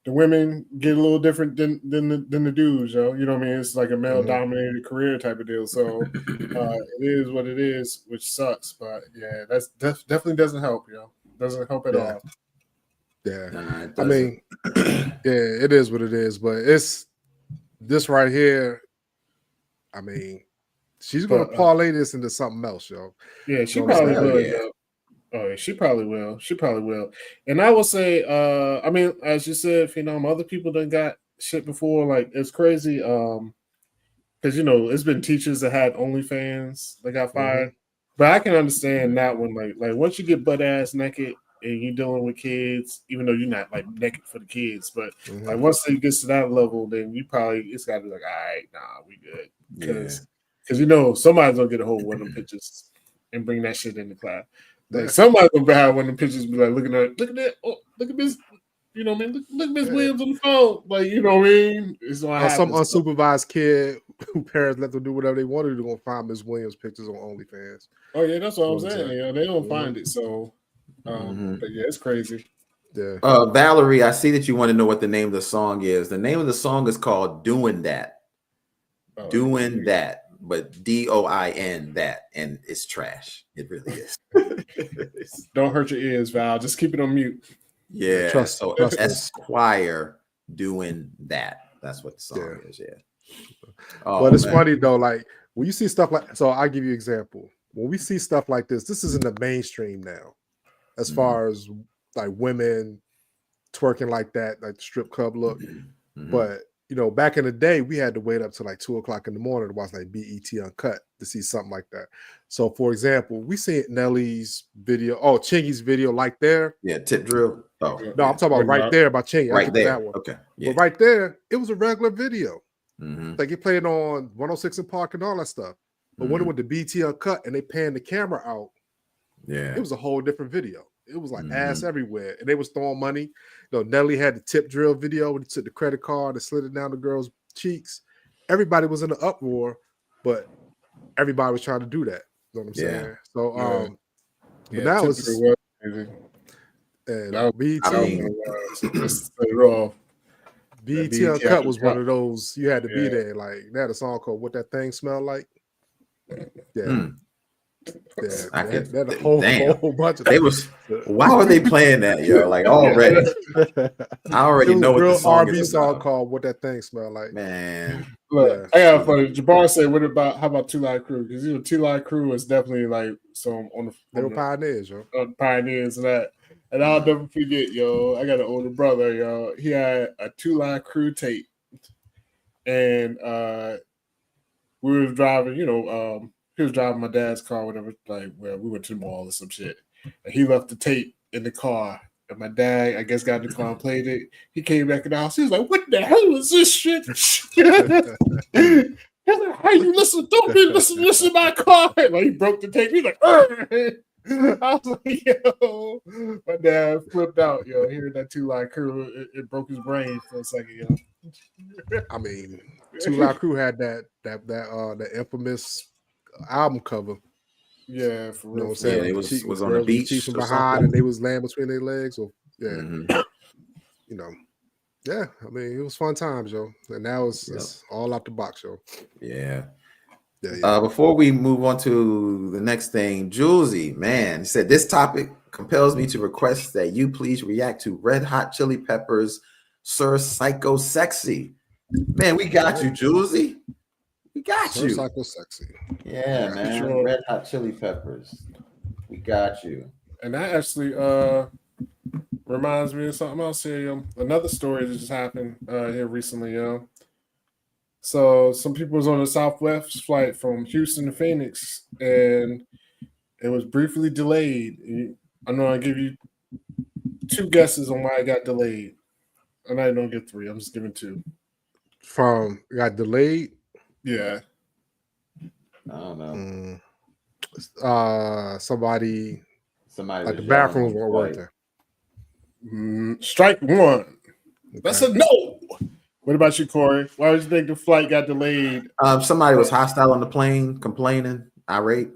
the women get a little different than the dudes, yo. You know what I mean? It's like a male-dominated career type of deal. So it is what it is, which sucks. But yeah, that's definitely doesn't help, yo. Doesn't help at all. Yeah, I mean, it is what it is. But it's this right here. I mean, she's gonna parlay this into something else, yo. Yeah, she probably will. Yeah. Oh, she probably will. And I will say, I mean, as you said, other people done got shit before. Like, it's crazy. because it's been teachers that had OnlyFans that got fired. But I can understand that one. Like once you get butt ass naked and you're dealing with kids, even though you're not like naked for the kids, but like once it gets to that level, then it's got to be like, all right, nah, we good. Because somebody's gonna get a hold of one of them pictures and bring that shit in the class. Like somebody's gonna have one of them pictures, and be like, look at that, oh, look at this. You know what I mean? Look at Miss Williams on the phone. Like, you know what I mean? It's gonna happen. Some unsupervised kid who parents let them do whatever they want to do, gonna find Miss Williams pictures on OnlyFans. Oh yeah, that's what I'm saying. They don't find it. So but yeah, it's crazy. Yeah. Valerie, I see that you want to know what the name of the song is. The name of the song is called Doing That. Doing That, but DOIN that, and it's trash. It really is. Don't hurt your ears, Val. Just keep it on mute. Yeah, so Esquire Doing That. That's what the song is. Yeah. But it's funny though, like when you see stuff like, so I'll give you an example. When we see stuff like this is in the mainstream now, as far as like women twerking like that, like the strip club look. But back in the day, we had to wait up to like 2:00 in the morning to watch like BET Uncut to see something like that. So, for example, we see Nelly's video, Chingy's video, like there. Yeah, tip drill. Oh no, I'm talking about right there by Chingy. Right there. That one. Okay. Yeah. But right there, it was a regular video. Like you played on 106 in Park and all that stuff. But when it went to BET Uncut and they panned the camera out, it was a whole different video. It was like ass everywhere, and they was throwing money. Nelly had the tip drill video when he took the credit card and slid it down the girl's cheeks. Everybody was in an uproar, but everybody was trying to do that. You know what I'm saying? So, but now it's BET Uncut was one of those you had to be there. Like they had a song called "What That Thing Smell Like." Yeah. Yeah, that whole bunch of things. Why were they playing that, yo? Like already, I already know what the song R&B song called "What That Thing Smell Like." Man, look, I got funny. Jabbar said, how about Two Live Crew? Because Two Live Crew is definitely like some they were pioneers, yo. Pioneers and that. And I'll never forget, yo. I got an older brother, yo. He had a Two Live Crew tape, and we were driving, he was driving my dad's car, whatever, like where we went to the mall or some shit. And he left the tape in the car. And my dad, I guess, got in the car and played it. He came back in the house. He was like, what the hell is this shit? He was like, how you listen? Don't be listening to my car. Like, he broke the tape. He's like, I was like, yo. My dad flipped out, yo. Hearing that Two Live Crew, it broke his brain for a second, yo. I mean, Two Live Crew had that infamous album cover. Yeah, for real. You know what I'm saying? It was on the beach from behind, and they was laying between their legs. Or I mean, it was fun times, yo. And now it's all out the box, yo. Yeah. Before we move on to the next thing, Julesy, man, he said this topic compels me to request that you please react to Red Hot Chili Peppers' Sir Psycho Sexy. Man, we got you, Julesy. We got you. Psycho Sexy. Yeah, man. Sure. Red Hot Chili Peppers. We got you. And that actually reminds me of something else here. Another story that just happened here recently, yo. So some people was on a Southwest flight from Houston to Phoenix, and it was briefly delayed. I know I'll give you 2 guesses on why it got delayed. And I don't get 3. I'm just giving 2. Got delayed? Yeah. I don't know. Somebody like the bathrooms weren't working. Strike 1. Okay. That's a no. What about you, Corey? Why would you think the flight got delayed? Somebody was hostile on the plane, complaining, irate.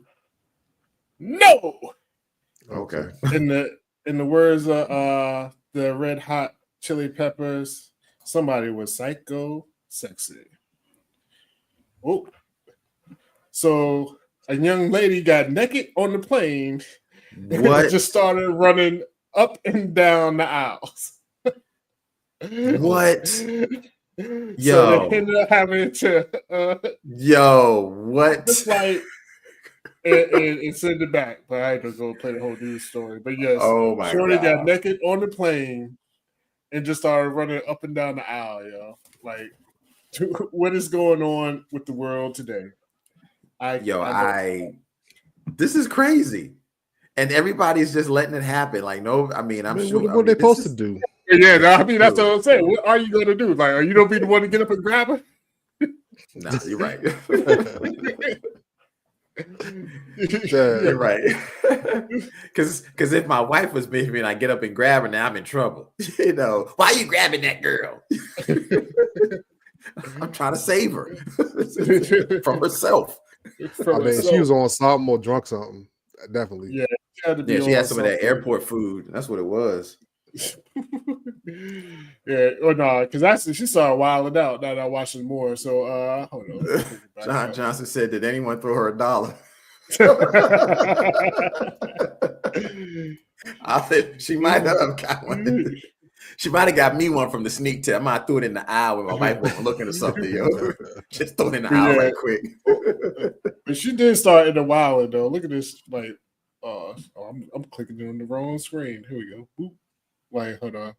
No. Okay. In the words of the Red Hot Chili Peppers, somebody was psycho sexy. Oh. So a young lady got naked on the plane and just started running up and down the aisles. What? Yo. So they ended up having to what? The flight and send it back. But I had to go play the whole news story. But yes, Shorty got naked on the plane and just started running up and down the aisle, yo. Like what is going on with the world today? This is crazy. And everybody's just letting it happen. Like, no, I mean, I'm sure. What are they supposed to do? Yeah, I mean, that's what I'm saying. What are you going to do? Like, are you going to be the one to get up and grab her? Nah, you're right. You're right. Because if my wife was with me and I get up and grab her, now I'm in trouble. You know, why are you grabbing that girl? I'm trying to save her from herself. She was on something or drunk something. Definitely. Yeah, she had some of that airport food. That's what it was. Yeah, or no, because actually she started wilding out now that I watched it more. So hold on. John Johnson said, "Did anyone throw her $1?" I said she might have got one. She might have got me one from the sneak tip. I might threw it in the aisle when my wife wasn't looking or something. Yo. Just throw it in the aisle right quick. But she did start in the wild though. Look at this, like, I'm clicking on the wrong screen. Here we go. Boop. Like, hold on.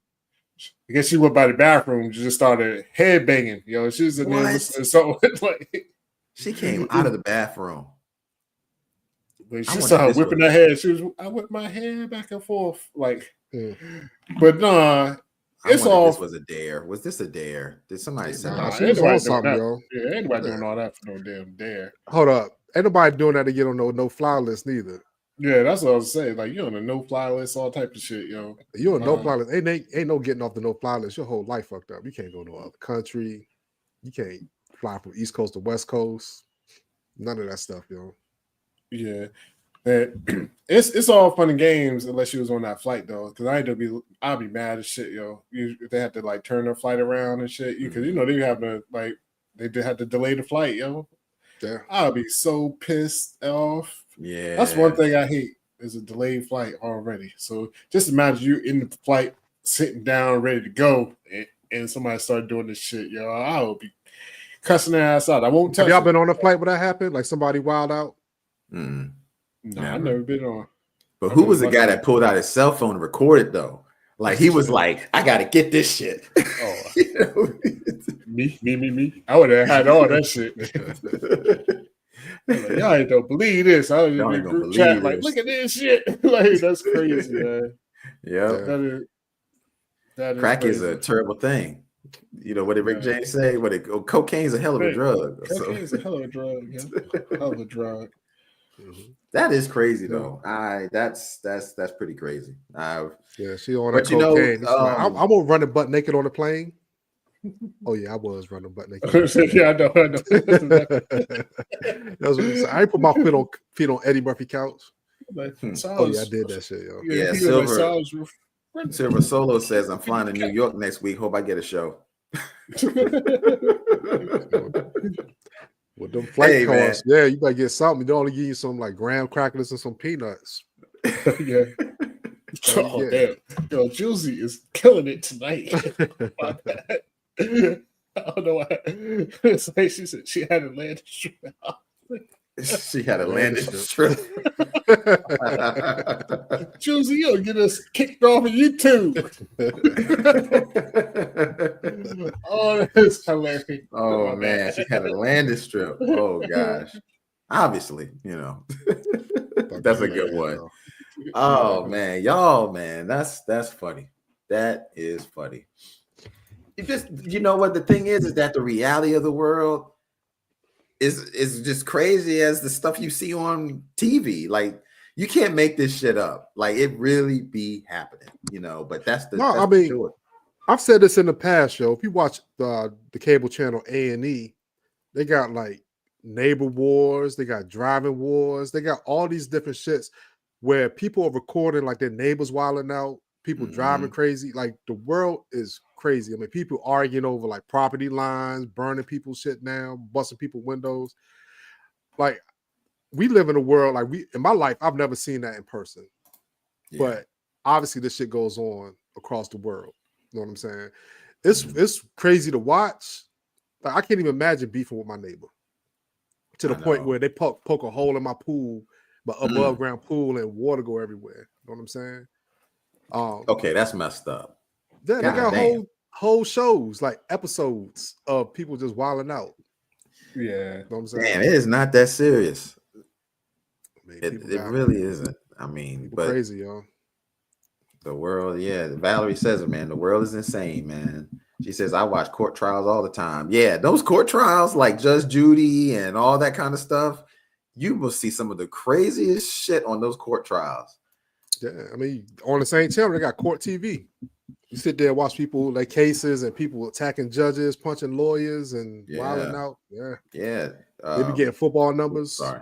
I guess she went by the bathroom. She just started head banging. Yo, she was in there listening to something. Like, she came out of the bathroom. But she started whipping her hair. I whipped my hair back and forth. Like, but no, it's all. This was a dare. Was this a dare? Did somebody say she was on something, yo? Yeah, anybody doing all that for no damn dare. Hold up. Ain't nobody doing that to get on no fly list neither. Yeah, that's what I was saying. Like, you're on a no-fly list, all type of shit, yo. You're on a no-fly list. Ain't no getting off the no-fly list. Your whole life fucked up. You can't go to no other country. You can't fly from East Coast to West Coast. None of that stuff, yo. Yeah. It's all fun and games unless you was on that flight, though. Because I'd be mad as shit, yo. If they had to, like, turn their flight around and shit. Because, you know, they have to, like, they did have to delay the flight, yo. Yeah. I'll be so pissed off. Yeah, that's one thing I hate is a delayed flight already. So just imagine you in the flight, sitting down, ready to go, and somebody started doing this shit, yo. I will be cussing their ass out. I won't touch. Have y'all been on a flight where that happened? Like somebody wild out? No, I've never been on. But who was the guy that pulled out his cell phone and recorded though? Like he was like, I gotta get this shit. Oh, you know? Me. I would have had all that shit. Like, y'all ain't don't believe this. I was in a group chat like, look at this shit. Like, that's crazy, man. Yeah. That is crack crazy. Is a terrible thing. You know what did Rick James say? Cocaine's a hell of a drug. Cocaine's a hell of a drug. Yeah. Hell of a drug. That is crazy though. That's pretty crazy. She on that cocaine. I won't run butt naked on the plane. Oh yeah, I was running butt naked. Yeah, I know. That's what I put my feet on Eddie Murphy couch. Like, oh yeah, I did that shit, yo. Yeah, Silver Solo says I'm flying to New York next week. Hope I get a show. With them flight costs, yeah, you better get something. They only give you some like graham crackers and some peanuts. Yeah. Oh damn, yo, Juicy is killing it tonight. I don't know why. It's like she said she had a landing strip. She had a landing strip. Juicy, you'll get us kicked off of YouTube. Oh, that's hilarious. Oh man, she had a landing strip. Oh gosh. Obviously, you know. That's a good one. Oh man, y'all, man, that's funny. That is funny. You know what the thing is that the reality of the world is just crazy as the stuff you see on TV. Like you can't make this shit up. Like it really be happening, you know. But that's the I've said this in the past, yo. If you watch the cable channel A&E, they got like neighbor wars, they got driving wars, they got all these different shits where people are recording like their neighbors wilding out, people driving crazy. Like the world is crazy. I mean, people arguing over like property lines, burning people's shit down, busting people's windows. Like we live in a world like in my life, I've never seen that in person. Yeah. But obviously this shit goes on across the world. You know what I'm saying? It's crazy to watch. Like I can't even imagine beefing with my neighbor to the point where they poke a hole in my pool, but above ground pool and water go everywhere. You know what I'm saying? Okay, that's messed up. They got whole whole shows, like episodes of people just wilding out. Yeah, you know what I'm saying? Damn, it is not that serious. Man, it really isn't. I mean, but crazy, y'all. The world, yeah. Valerie says it, man. The world is insane, man. She says, I watch court trials all the time. Yeah, those court trials like Judge Judy and all that kind of stuff, you will see some of the craziest shit on those court trials. Yeah, I mean, on the same channel, they got court TV. You sit there and watch people, like cases and people attacking judges, punching lawyers and wilding out. Yeah. They be getting football numbers. Sorry.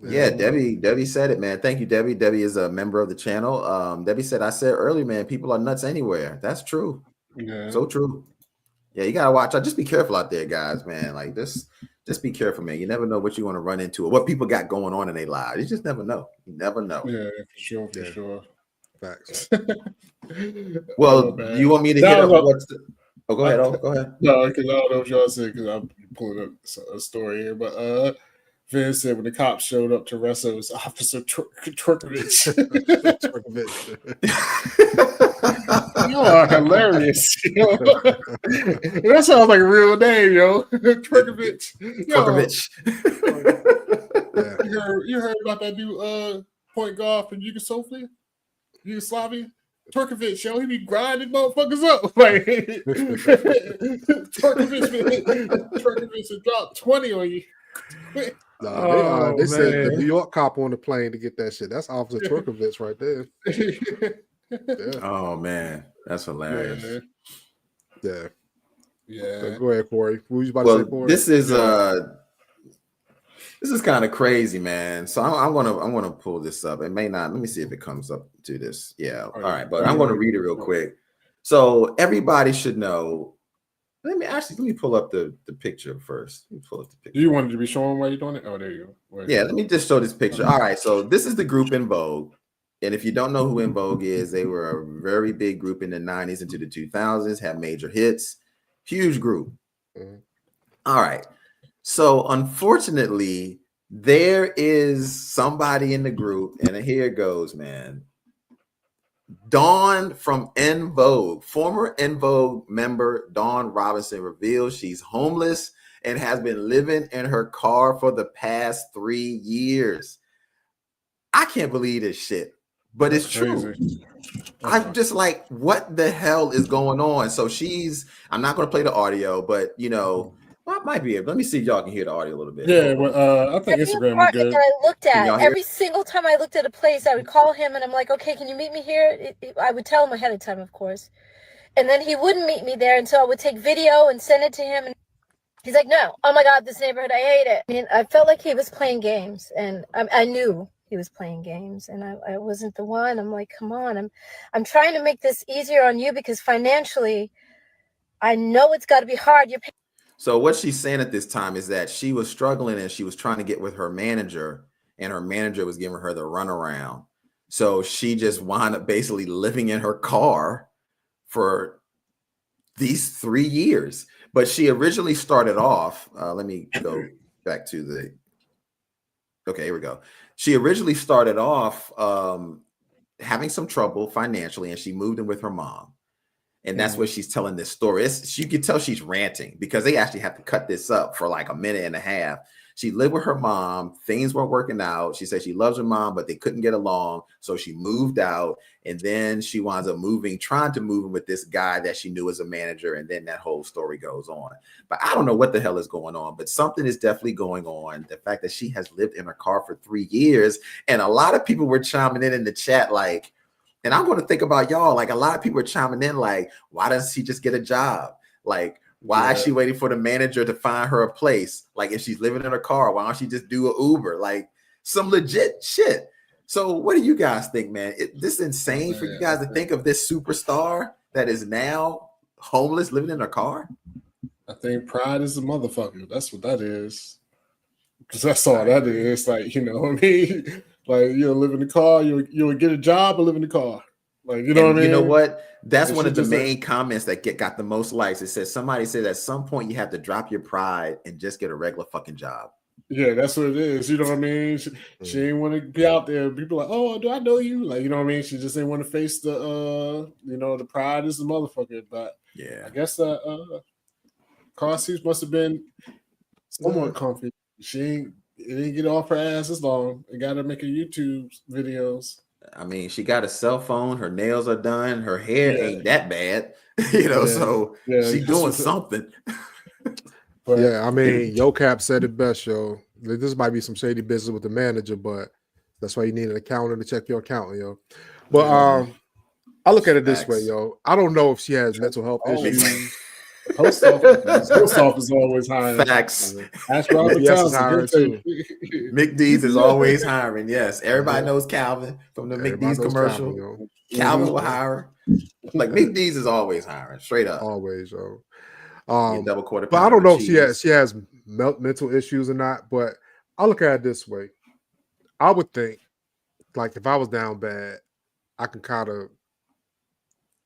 Yeah, Debbie said it, man. Thank you, Debbie. Debbie is a member of the channel. Debbie said, I said earlier, man, people are nuts anywhere. That's true. Yeah. So true. Yeah, you gotta watch out. Just be careful out there, guys, man. Like just be careful, man. You never know what you want to run into or what people got going on in their lives. You just never know. You never know. Yeah, for sure. Facts. Well, do you want me to hit up what's the... Oh, go ahead. Go ahead. No, because I don't know what y'all said because I'm pulling up a story here, but Vince said when the cops showed up to arrest him, it was Officer Twerkovich. You are hilarious. Yo. That sounds like a real name, yo. Twerkovich. You heard about that new point guard from Yugoslavia? Twerkovich, yo, he be grinding motherfuckers up. Like Twerkovich has dropped 20 on you. They said the New York cop on the plane to get that shit. That's Officer Twerkovich right there. Oh man, that's hilarious. Yeah. So go ahead, Corey. What was you about to say, Corey? This is kind of crazy, man. So I'm gonna pull this up. It may not. Let me see if it comes up to this. Yeah. All right, but I'm gonna read it real quick. So everybody should know. Let me pull up the picture first. Let me pull up the picture. Do you want it to be shown while you're doing it? Oh, there you go. Yeah, let me just show this picture. All right, so this is the group In Vogue. And if you don't know who In Vogue is, they were a very big group in the 90s into the 2000s, had major hits, huge group. Mm-hmm. All right. So unfortunately, there is somebody in the group, and here it goes, man. Dawn from En Vogue, former En Vogue member Dawn Robinson reveals she's homeless and has been living in her car for the past 3 years. I can't believe this shit, but it's true. I'm just like, what the hell is going on? So I'm not going to play the audio, but I might be able. Let me see if y'all can hear the audio a little bit. Yeah, well, I think Instagram was good. That I looked at every single time I looked at a place, I would call him and I'm like, okay, can you meet me here? I would tell him ahead of time, of course. And then he wouldn't meet me there until I would take video and send it to him. And he's like, no, oh my God, this neighborhood, I hate it. I mean, I felt like he was playing games, and I knew he was playing games, and I wasn't the one. I'm like, come on, I'm trying to make this easier on you because financially, I know it's got to be hard. So what she's saying at this time is that she was struggling and she was trying to get with her manager, and her manager was giving her the runaround. So she just wound up basically living in her car for these 3 years. But she originally started off, let me go back to okay, here we go. She originally started off having some trouble financially, and she moved in with her mom. And that's what she's telling this story. You can tell she's ranting because they actually have to cut this up for like a minute and a half. She lived with her mom. Things weren't working out. She said she loves her mom, but they couldn't get along. So she moved out. And then she winds up trying to move in with this guy that she knew as a manager. And then that whole story goes on. But I don't know what the hell is going on, but something is definitely going on. The fact that she has lived in her car for 3 years. And a lot of people were chiming in the chat like, and I'm going to think about y'all, like a lot of people are chiming in like, why doesn't she just get a job? Like, why is she waiting for the manager to find her a place? Like, if she's living in her car, why don't she just do an Uber? Like, some legit shit. So what do you guys think, man? This is insane for you guys to think of this superstar that is now homeless, living in her car? I think pride is a motherfucker. That's what that is. Because that's all that is. Like, you know what I mean? Like, you'll live in the car, you'll get a job or live in the car. Like, you know what I mean? You know what? That's one of the main comments that got the most likes. It says somebody said at some point you have to drop your pride and just get a regular fucking job. Yeah, that's what it is. You know what I mean? She didn't want to be out there. People like, oh, do I know you? Like, you know what I mean? She just didn't want to face the the pride is the motherfucker. But yeah, I guess car seats must have been somewhat comfy. It didn't get off her ass as long. It got to make her YouTube videos. I mean, she got a cell phone. Her nails are done. Her hair ain't that bad, So she's doing something. But yeah, I mean, Yo Cap said it best, yo. This might be some shady business with the manager, but that's why you need an accountant to check your account, yo. But I look at it this way, yo. I don't know if she has mental health issues. Post office is always hiring. Facts. Ask Robert Townsend too. McDee's is always hiring. Yes, everybody knows Calvin from the McDe's commercial. Calvin will hire. Like McDe's is always hiring, straight up. Always, yo. Double quarter. But I don't know if she has mental issues or not. But I look at it this way. I would think, like, if I was down bad, I can kind of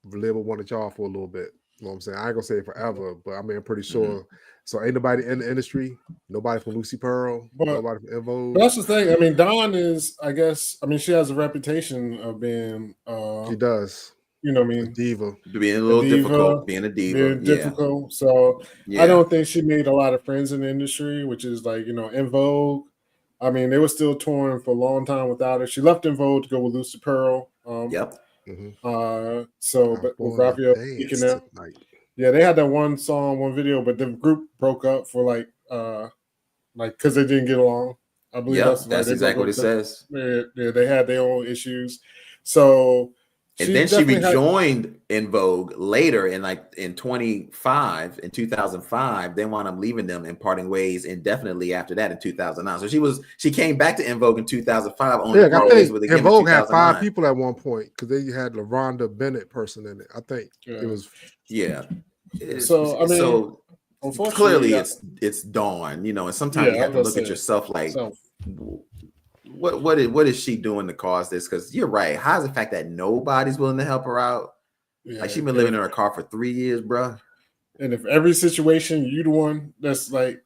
live with one of y'all for a little bit. You know what I'm saying? I ain't gonna say it forever, but I mean, I'm pretty sure. So ain't nobody in the industry, nobody from Lucy Pearl, nobody from Evo. That's the thing. I mean, Dawn is, I guess, I mean, she has a reputation of being she does. You know what I mean? A diva. Being a little difficult, being a diva. Being difficult. So I don't think she made a lot of friends in the industry, which is like, In Vogue. I mean, they were still touring for a long time without her. She left In Vogue to go with Lucy Pearl. Yep. But with Raphael speaking there. Yeah, they had that one song, one video, but the group broke up for like because they didn't get along. I believe that's exactly what it says. Yeah, they had their own issues. So and then she rejoined In Vogue later in 2005. They wound up leaving them and parting ways indefinitely after that in 2009. So she came back to In Vogue in 2005. I think In Vogue had 5 people at one point because they had LaRonda Bennett person in it. I think it was. Yeah. So I mean, unfortunately, clearly it's Dawn, and sometimes you have to look at yourself like. What is she doing to cause this? Because you're right. How's the fact that nobody's willing to help her out? Yeah, like she's been living in her car for 3 years, bro. And if every situation you the one that's like,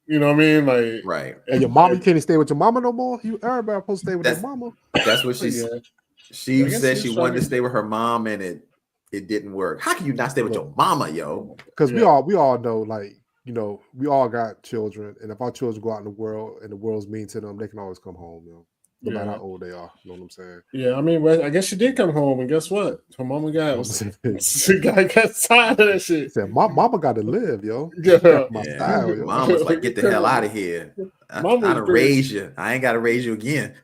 you know what I mean, like right. And your mama, you can't stay with your mama no more. Everybody supposed to stay with your mama. That's what she said. She said she wanted to stay with her mom, and it didn't work. How can you not stay with your mama, yo? Because we all know, like. We all got children, and if our children go out in the world and the world's mean to them, they can always come home, no matter how old they are. You know what I'm saying? Yeah, I mean, I guess she did come home, and guess what? Her mama got tired of that shit. Said, mama got to live, yo. My style, yo. Mom was like, get the hell out of here. I gotta raise you. I ain't gotta raise you again.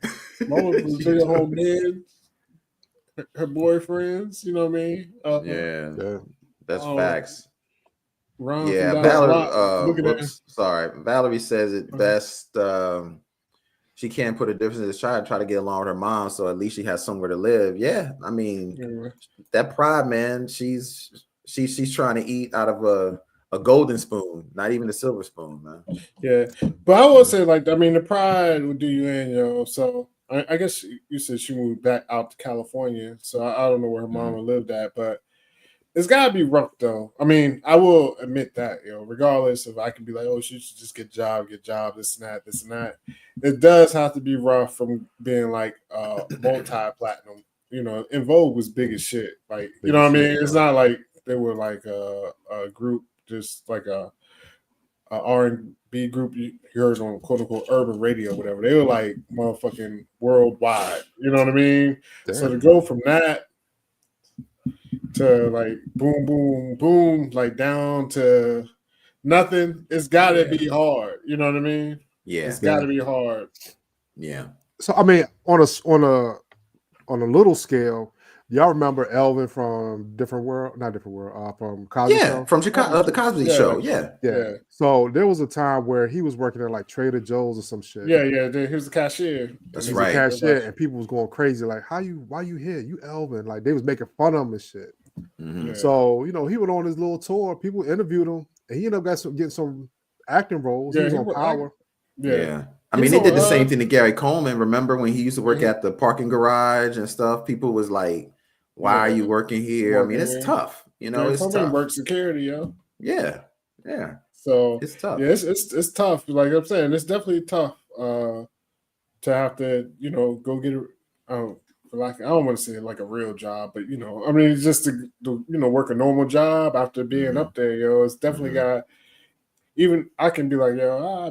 Mama was bringing home men, her boyfriends. You know what I mean? That's facts. Valerie. Valerie says it best. She can't put a difference in this child. Try to get along with her mom, so at least she has somewhere to live. Yeah, I mean that pride, man. She's trying to eat out of a golden spoon, not even a silver spoon, man. Yeah, but I would say the pride would do you in, yo. So I guess you said she moved back out to California, so I don't know where her mama lived at, but. It's gotta be rough though. I mean, I will admit that, regardless if I can be like, oh, she should just get a job, this and that. It does have to be rough from being like multi-platinum. In Vogue was big as shit. Like, you know what I mean? It's not like they were like a group, just like a R&B group you heard on quote unquote urban radio, whatever. They were like motherfucking worldwide. You know what I mean? Damn. So to go from that to like boom, boom, boom, like down to nothing, it's gotta be hard. You know what I mean? Yeah, it's gotta be hard. Yeah. So I mean, on a little scale, y'all remember Elvin from from Cosby Show? From Chicago, the Cosby Show. Yeah. So there was a time where he was working at like Trader Joe's or some shit. Yeah. He was the cashier. That's right. Cashier, and people was going crazy like, why you here? You Elvin? Like they was making fun of him and shit. Mm-hmm. Yeah. So he went on his little tour. People interviewed him, and he ended up getting some acting roles. He was on Power. Yeah. I mean, they did the same thing to Gary Coleman. Remember when he used to work at the parking garage and stuff? People was like, why are you working here? I mean, it's tough. It's tough. Work security, yo. Yeah. So it's tough. Yeah, it's tough. Like I'm saying, it's definitely tough to have to, go get like I don't want to say like a real job, but I mean, just to work a normal job after being up there, it's definitely got. Even I can be like,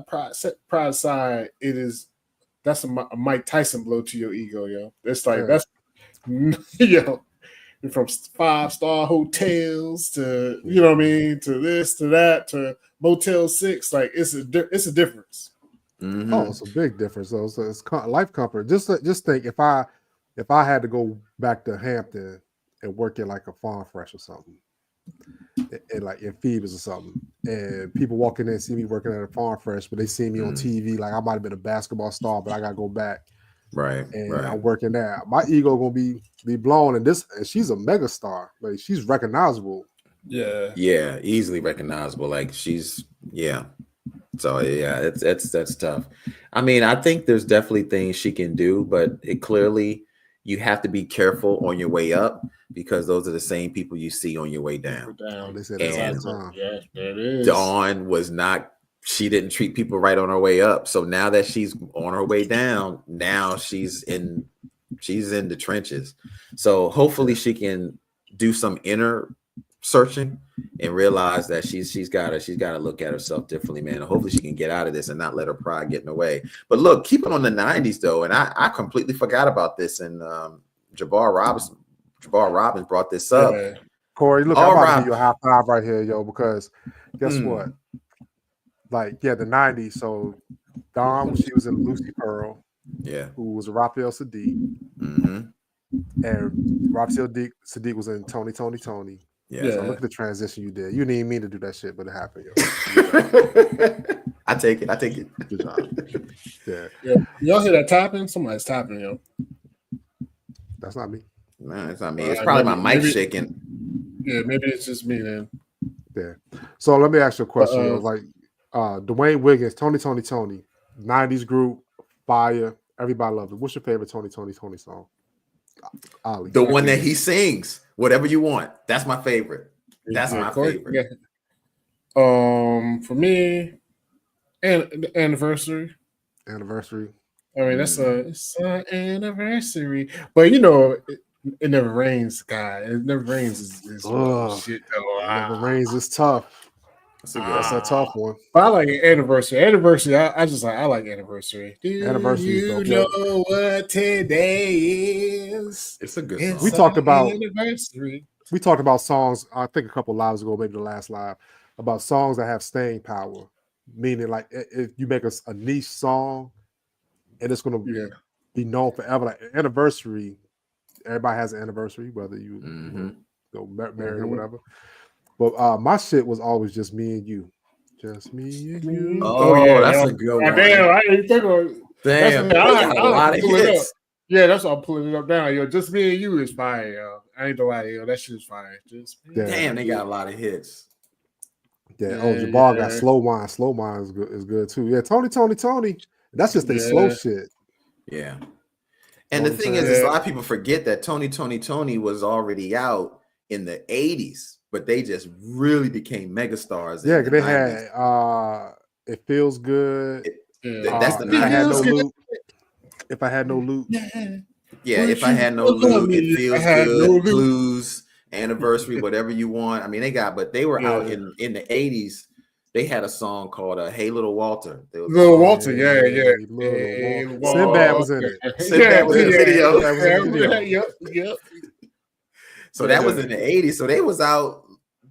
pride aside, that's a Mike Tyson blow to your ego, yo. It's like that's from 5-star hotels to you know what I mean, to this, to that, to Motel 6. Like it's a difference. Oh, it's a big difference. So it's life comfort. Just think if I had to go back to Hampton and work at like a Farm Fresh or something, and like in Phoebus or something, and people walk in there and see me working at a Farm Fresh, but they see me on TV, like I might have been a basketball star, but I gotta go back. Right. And I'm working there. My ego gonna be blown. And she's a mega star. Like she's recognizable. Yeah. Yeah, easily recognizable. Like she's So yeah, that's tough. I mean, I think there's definitely things she can do, but clearly you have to be careful on your way up because those are the same people you see on your way down. They said and yeah, there it is. Dawn was not. She didn't treat people right on her way up. So now that she's on her way down, now she's in the trenches. So hopefully she can do some inner searching and realize that she's got to look at herself differently, man. And hopefully she can get out of this and not let her pride get in the way. But look, keep it on the 90s though, and I completely forgot about this. And Jabbar Robbins brought this up. Yeah. Corey, look, I'm about to give you a high five right here, yo, because guess what? Like, the 90s. So Dawn, she was in Lucy Pearl, who was a Raphael Sadiq, and Raphael Sadiq was in Tony. Yeah. So look at the transition you did. You didn't even mean to do that shit, but it happened, yo. I take it. Good job. Yeah. Y'all hear that tapping? Somebody's tapping, yo. That's not me. No, it's not me. It's probably my mic shaking. Yeah, maybe it's just me then. Yeah. So let me ask you a question. Yo. Like Dwayne Wiggins, Tony, 90s group, fire. Everybody loved it. What's your favorite Tony song? Ali. The one that he sings, Whatever You Want. That's my favorite. That's my favorite. Yeah. For me, and Anniversary. I mean, it's an anniversary, but it never rains, guy. It never rains is shit. It never rains is tough. That's a tough one. But I like Anniversary. Anniversary, I like Anniversary. Anniversary is dope. You know what today is? It's a good song. We talked about Anniversary. We talked about songs, I think a couple lives ago, maybe the last live, about songs that have staying power. Meaning, like, if you make a niche song and it's going to be known forever. Like Anniversary, everybody has an anniversary, whether you married or whatever. But my shit was always Just Me and You. Just Me and You. Oh, that's a good one. Damn, I didn't think of it. Damn, I got a lot of hits. Yeah, that's why I'm pulling it up now. Yo, Just Me and You is fire, yo. I ain't gonna lie, yo. That shit is fire. Damn, they got a lot of hits. Yeah. Jabbar got Slow Wine. Slow Wine is good too. Yeah, Tony. That's just their slow shit. Yeah. And the thing is, a lot of people forget that Tony was already out in the 80s, but they just really became megastars. Yeah, they had It Feels Good. That's the If I Had No Loot. If I Had No Loot. Yeah, If I Had No Loot, It Feels Good, Blues, Anniversary, whatever you want. I mean, they were out in the 80s. They had a song called Hey Little Walter. Little Walter, yeah. Sinbad was in it. Sinbad was in the video. Yep. So that was in the 80s. So they was out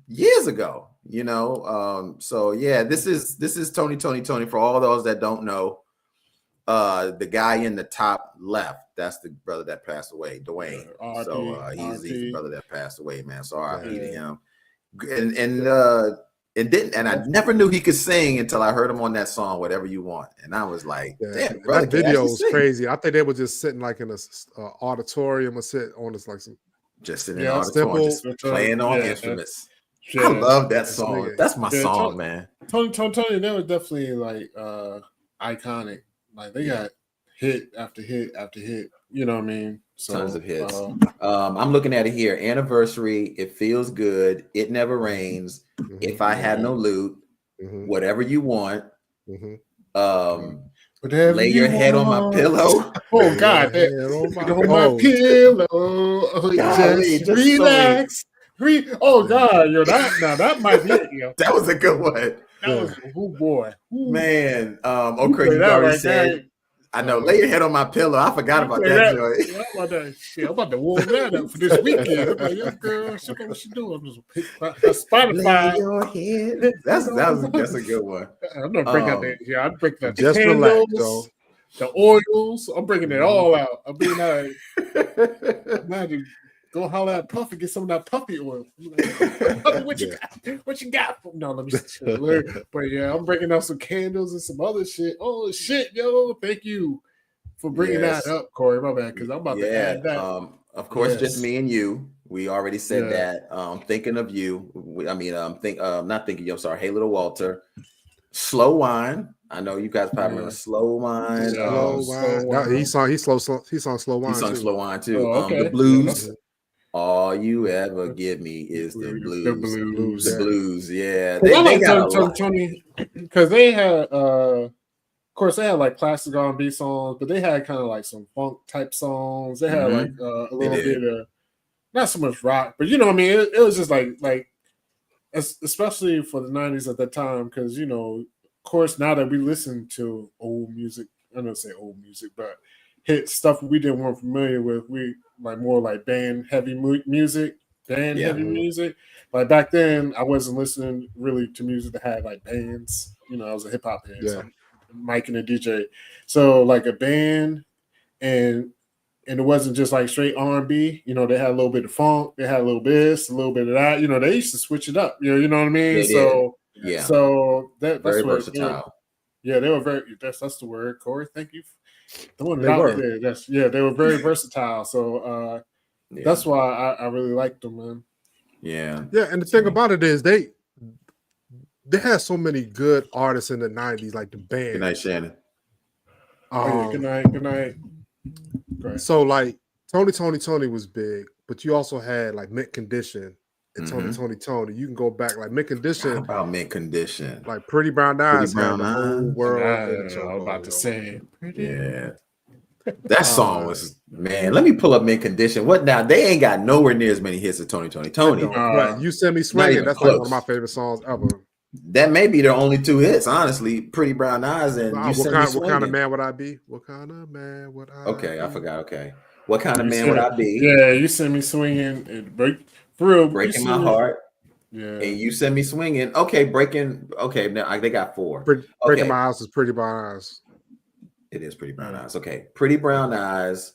years ago, So yeah, this is Tony for all those that don't know. The guy in the top left, that's the brother that passed away, Dwayne. So he's the brother that passed away, man. So RIP to him. And I never knew he could sing until I heard him on that song, Whatever You Want. And I was like, damn, brother, that video was crazy. I think they were just sitting like in a auditorium or sit on this like some just in an auditorium, just playing on instruments. I love that song. That's my song, man. Tony, that was definitely like iconic. Like they got hit after hit after hit. You know what I mean? So, tons of hits. I'm looking at it here. Anniversary, It Feels Good, It Never Rains, If I Had No Loot, whatever you want. Whatever lay your head on my pillow. Oh God, on my pillow. Oh, just relax. Oh God, yo, that might be it, yo. That was a good one. That was boy. Ooh. Man. Okay, you already said. I know. Lay your head on my pillow. I forgot about that joint. Yeah, I'm about that shit. I'm about to warm that up for this weekend. I'm like, yo, girl, she know what she doing. I'm just pick Spotify. Lay your head. That's a good one. I'm gonna bring out that. Yeah, I'm breaking out the just candles, relax, though. The oils. I'm bringing it all out. I'm being like, imagine go holler at Puffy, get some of that puppy oil. Like, what you got? What you got? No, let me chill. But yeah, I'm bringing out some candles and some other shit. Oh shit, yo! Thank you for bringing that up, Corey. My bad, because I'm about to add that. Of course, just me and you. We already said that. Thinking of you. Not thinking of you. I'm sorry. Hey, little Walter. Slow wine. I know you guys probably remember Slow Wine. Slow Wine. He sung Slow Wine. He sung Slow Wine too. Oh, okay. The blues. All you ever give me is the blues. The blues. Yeah. They got Tony, because they had of course they had like classic R&B songs, but they had kind of like some funk type songs. They had like a little bit of not so much rock, but you know what I mean. It was just like especially for the 90s at that time, because of course now that we listen to old music, I don't say old music, but hit stuff we weren't familiar with. We like more like band heavy music. Like back then, I wasn't listening really to music that had like bands. I was a hip hop band, so Mike and a DJ. So like a band, and it wasn't just like straight R&B. They had a little bit of funk, they had a little this, a little bit of that. They used to switch it up. You know what I mean? So that's very versatile. They were very. That's the word, Corey. Thank you. They were very versatile. So that's why I really liked them, man. Yeah. And the thing about it is they had so many good artists in the 90s, like the band. Good night, Shannon. Good night. So like Tony was big, but you also had like Mint Condition and Tony. You can go back like Mint Condition. How about Mint Condition? Like Pretty Brown Eyes. The whole world. I was about to say. Yeah. That song was, man, let me pull up Mint Condition. What now? They ain't got nowhere near as many hits as Tony. You Send Me Swinging. That's like one of my favorite songs ever. That may be their only two hits, honestly. Pretty Brown Eyes and What kind of man would I be? What kind of man would I be? Okay, I forgot. Okay. What kind of man would I be? Yeah, You Send Me Swinging. And Breaking My Heart. Yeah. And You Send Me Swinging. Okay, now they got four. Breaking My House is Pretty Brown Eyes. It is Pretty Brown Eyes. Okay. Pretty Brown Eyes.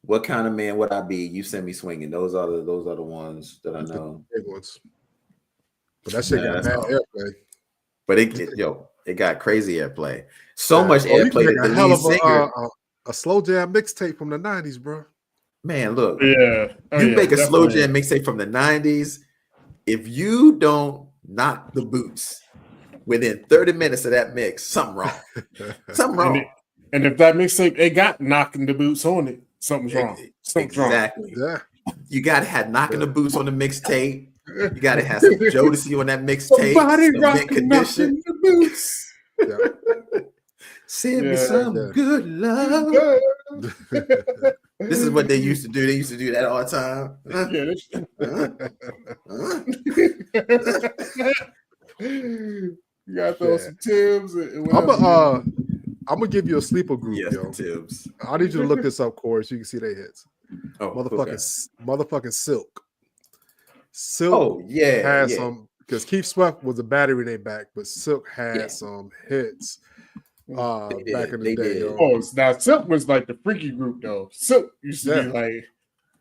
What kind of man would I be? You Send Me Swinging. Those are the ones that I know. Big ones. But that shit got bad airplay. But it got crazy airplay. So much airplay that the lead singer. A slow jam mixtape from the 90s, bro. Man, look. Yeah. You make a slow jam mixtape from the 90s. If you don't knock the boots within 30 minutes of that mix, something wrong. And if that mixtape, it got knocking the boots on it, something's wrong. Exactly. Yeah. You got to have knocking the boots on the mixtape. You got to have some Jodeci on that mixtape. Mint Condition. The boots. Send me some good love. This is what they used to do. They used to do that all the time. You got to throw some Timbs. I'm gonna give you a sleeper group, yo. Timbs. I need you to look this up, Corey, so you can see their hits. Motherfucking Silk. Had some, because Keith Sweat was a battery name back, but Silk had some hits back in the day. Yo. Now Silk was like the freaky group though. Silk used to be like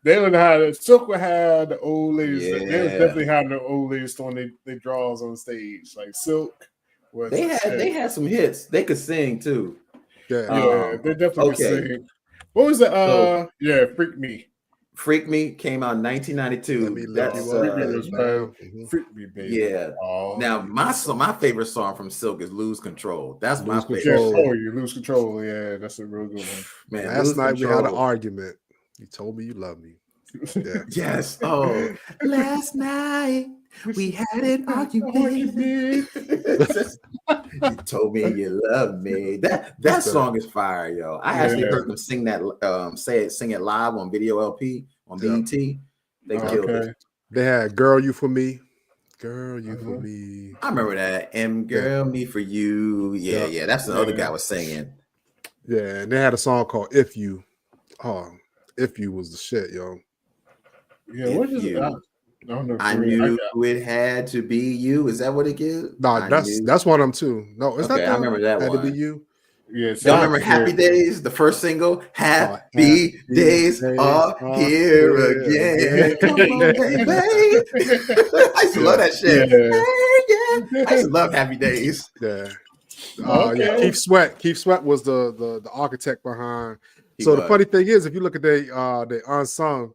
they would have Silk would have the old ladies. They was definitely having the old ladies throwing their draws on stage. Like Silk was they had some hits. They could sing too. They definitely could sing. What was it? Freak Me. Freak Me came out in 1992. Freak Me, baby. Yeah. Now my favorite song from Silk is Lose Control. That's my favorite. You Lose Control. Yeah, that's a real good one. Man, last night we had an argument. You told me you love me. Yeah. Yes. Oh, last night We had an argument. You told me you loved me. That song is fire, yo. I actually heard them sing that, sing it live on video LP on BET. They killed it. They had "Girl You For Me." Girl, you for me. I remember that. And girl, me for you. Yeah. That's the other guy was singing. Yeah, and they had a song called "If You." Oh, "If You" was the shit, yo. Yeah, what is it? I knew it had to be you. Is that what it is? No, that's one of them too. No, it's not. I remember that had one. To be you. Yeah, y'all remember "Happy Days"? The first single, "Happy Days are here again." Come on, baby. I used to love that shit. Yeah. I used to love "Happy Days." Yeah. Keith Sweat was the architect behind. The funny thing is, if you look at the unsung,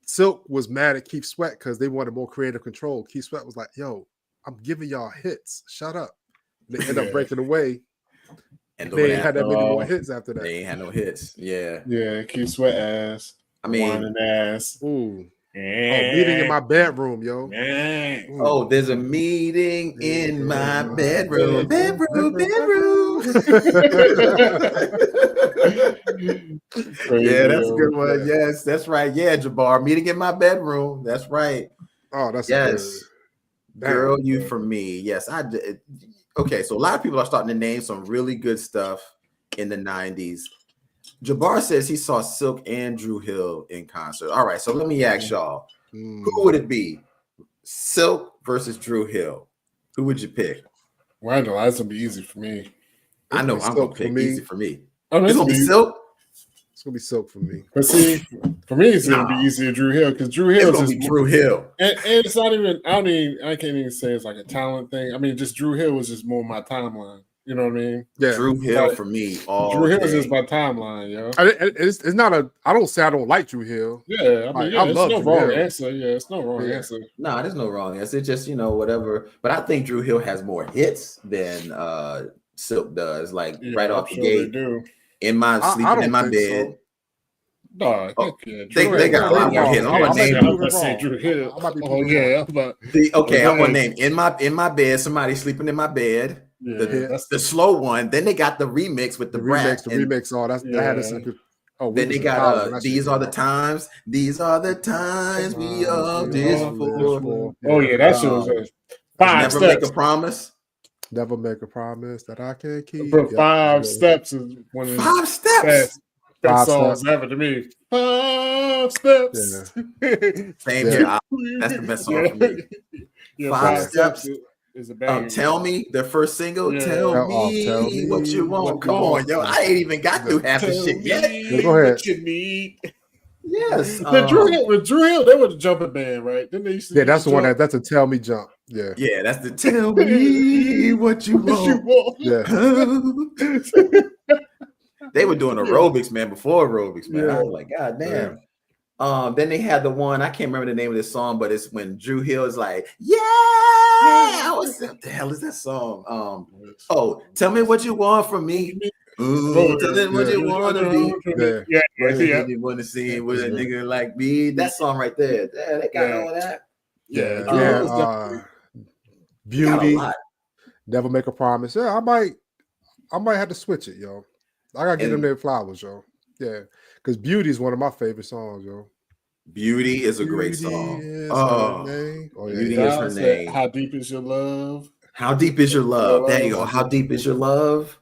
Silk was mad at Keith Sweat because they wanted more creative control. Keith Sweat was like, "Yo, I'm giving y'all hits. Shut up." They end up breaking away. And they ain't had that many more hits after that. They ain't had no hits. Yeah. Yeah, Keith Sweat ass. I mean, whining ass. Ooh. Meeting in my bedroom, yo. Oh, there's a meeting in my bedroom. Bedroom. Yeah, that's a good one. Yes, that's right. Yeah, Jabbar, meeting in my bedroom. That's right. Oh, that's yes. Girl, you for me. Yes, I did. Okay, so a lot of people are starting to name some really good stuff in the 90s. Jabbar says he saw Silk and Dru Hill in concert. All right, so let me ask y'all, who would it be? Silk versus Dru Hill. Who would you pick? Well, that's gonna be easy for me. I know I'm gonna pick easy for me. It's gonna be Silk. It's gonna be Silk for me. But see, for me, it's gonna be easier Dru Hill because Dru Hill is gonna be Dru Hill, and it's not even. I can't even say it's like a talent thing. I mean, just Dru Hill was just more my timeline. You know what I mean? Yeah, Dru Hill for me. Dru Hill is just my timeline, yo. It's not a. I don't say I don't like Dru Hill. Yeah, I mean, I love no wrong answer. Yeah, it's no wrong answer. No, there's no wrong answer. It's just whatever. But I think Dru Hill has more hits than Silk does. Like right off the gate. In my sleeping in my bed. So. No, they got a lot more hits. I'm gonna say Dru Hill. I'm gonna name in my bed. Somebody sleeping in my bed. Yeah, that's the slow one. Then they got the remix with the remix. Oh, that had a second. Oh, then they got these are the times. These are the times we all did for. Oh yeah, that shit was never make a promise. Never make a promise that I can't keep. But 5 steps is one of the 5 steps. Best songs ever to me. 5 steps. Same here. That's the best song for me. 5 steps. Is a banger. Tell me the first single. Tell me what you want. Come on, yo! I ain't even got through half the shit yet. Go ahead. What you need. Yes, with Dru Hill, they were the jumping band, right? Then they used to that's the one that's a tell me jump. Yeah, that's the tell me what you want. Yeah, they were doing aerobics, man. Before aerobics, man. I was like, God damn. Then they had the one, I can't remember the name of this song, but it's when Dru Hill is like, what the hell is that song? Tell me what you want from me. Ooh, tell me what you want to be. You want to see with a nigga like me. That song right there. Yeah, they got all that. Beauty. Never make a promise. Yeah, I might have to switch it, yo. I gotta get them their flowers, yo. Yeah. Because Beauty is one of my favorite songs, yo. Beauty is a great song. Beauty is her name. How deep is your love? How deep is your love? There you go. How deep is your love?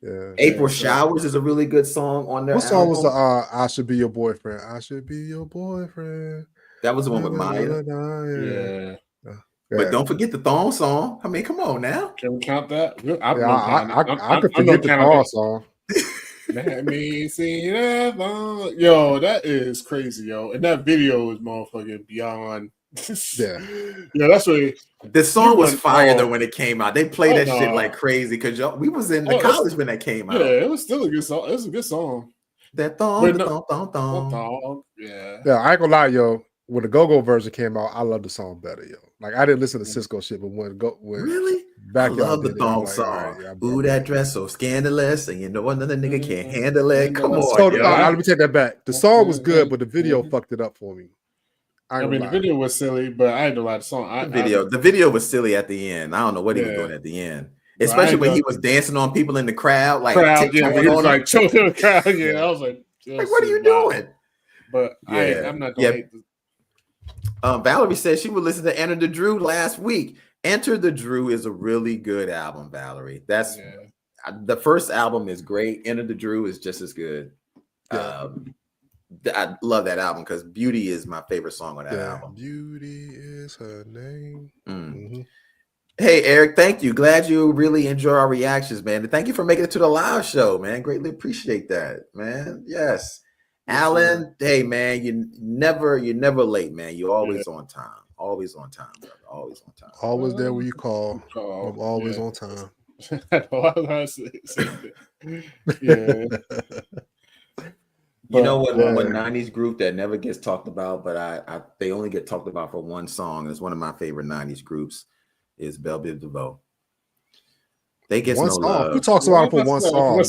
Yeah. April Showers is a really good song on there. What song was the I Should Be Your Boyfriend? I should be your boyfriend. That was the one with Maya. Yeah. But don't forget the thong song. I mean, come on now. Can we count that? I could forget the thong song. Let me see that long. Yo, that is crazy, yo. And that video is motherfucking beyond. Yeah, that's what the song was fire though when it came out. They played that shit like crazy because we was in the college when that came out. Yeah, it was still a good song. It was a good song. That thong. Yeah, I ain't gonna lie, yo. When the Go-Go version came out, I love the song better, yo. Like I didn't listen to Cisco shit, but when really. I love the thong song. Ooh, that dress so scandalous, and another nigga can't handle it. Come on. Let me take that back. The song was good, but the video fucked it up for me. I mean, the video was silly, but I didn't like the song. The video was silly at the end. I don't know what he was doing at the end, especially when he was dancing on people in the crowd, like he was like choking the crowd. Yeah, I was like what are you doing? But I'm not gonna hate this. Valerie said she would listen to Enter the Drew last week. Enter the Drew is a really good album, Valerie. That's the first album is great. Enter the Drew is just as good. I love that album because Beauty is my favorite song on that album. Beauty is her name. Mm-hmm. Hey, Eric, thank you. Glad you really enjoy our reactions, man. And thank you for making it to the live show, man. Greatly appreciate that, man. Yes. Alan, hey, man, you're never late, man. You're always on time. Always on time, brother. Always on time. Always there when you call. I'm always on time. Yeah. You know what? One 90s group that never gets talked about, but they only get talked about for one song. It's one of my favorite 90s groups. Is Belle Biv DeVoe. They get no love. Who talks about it for one song?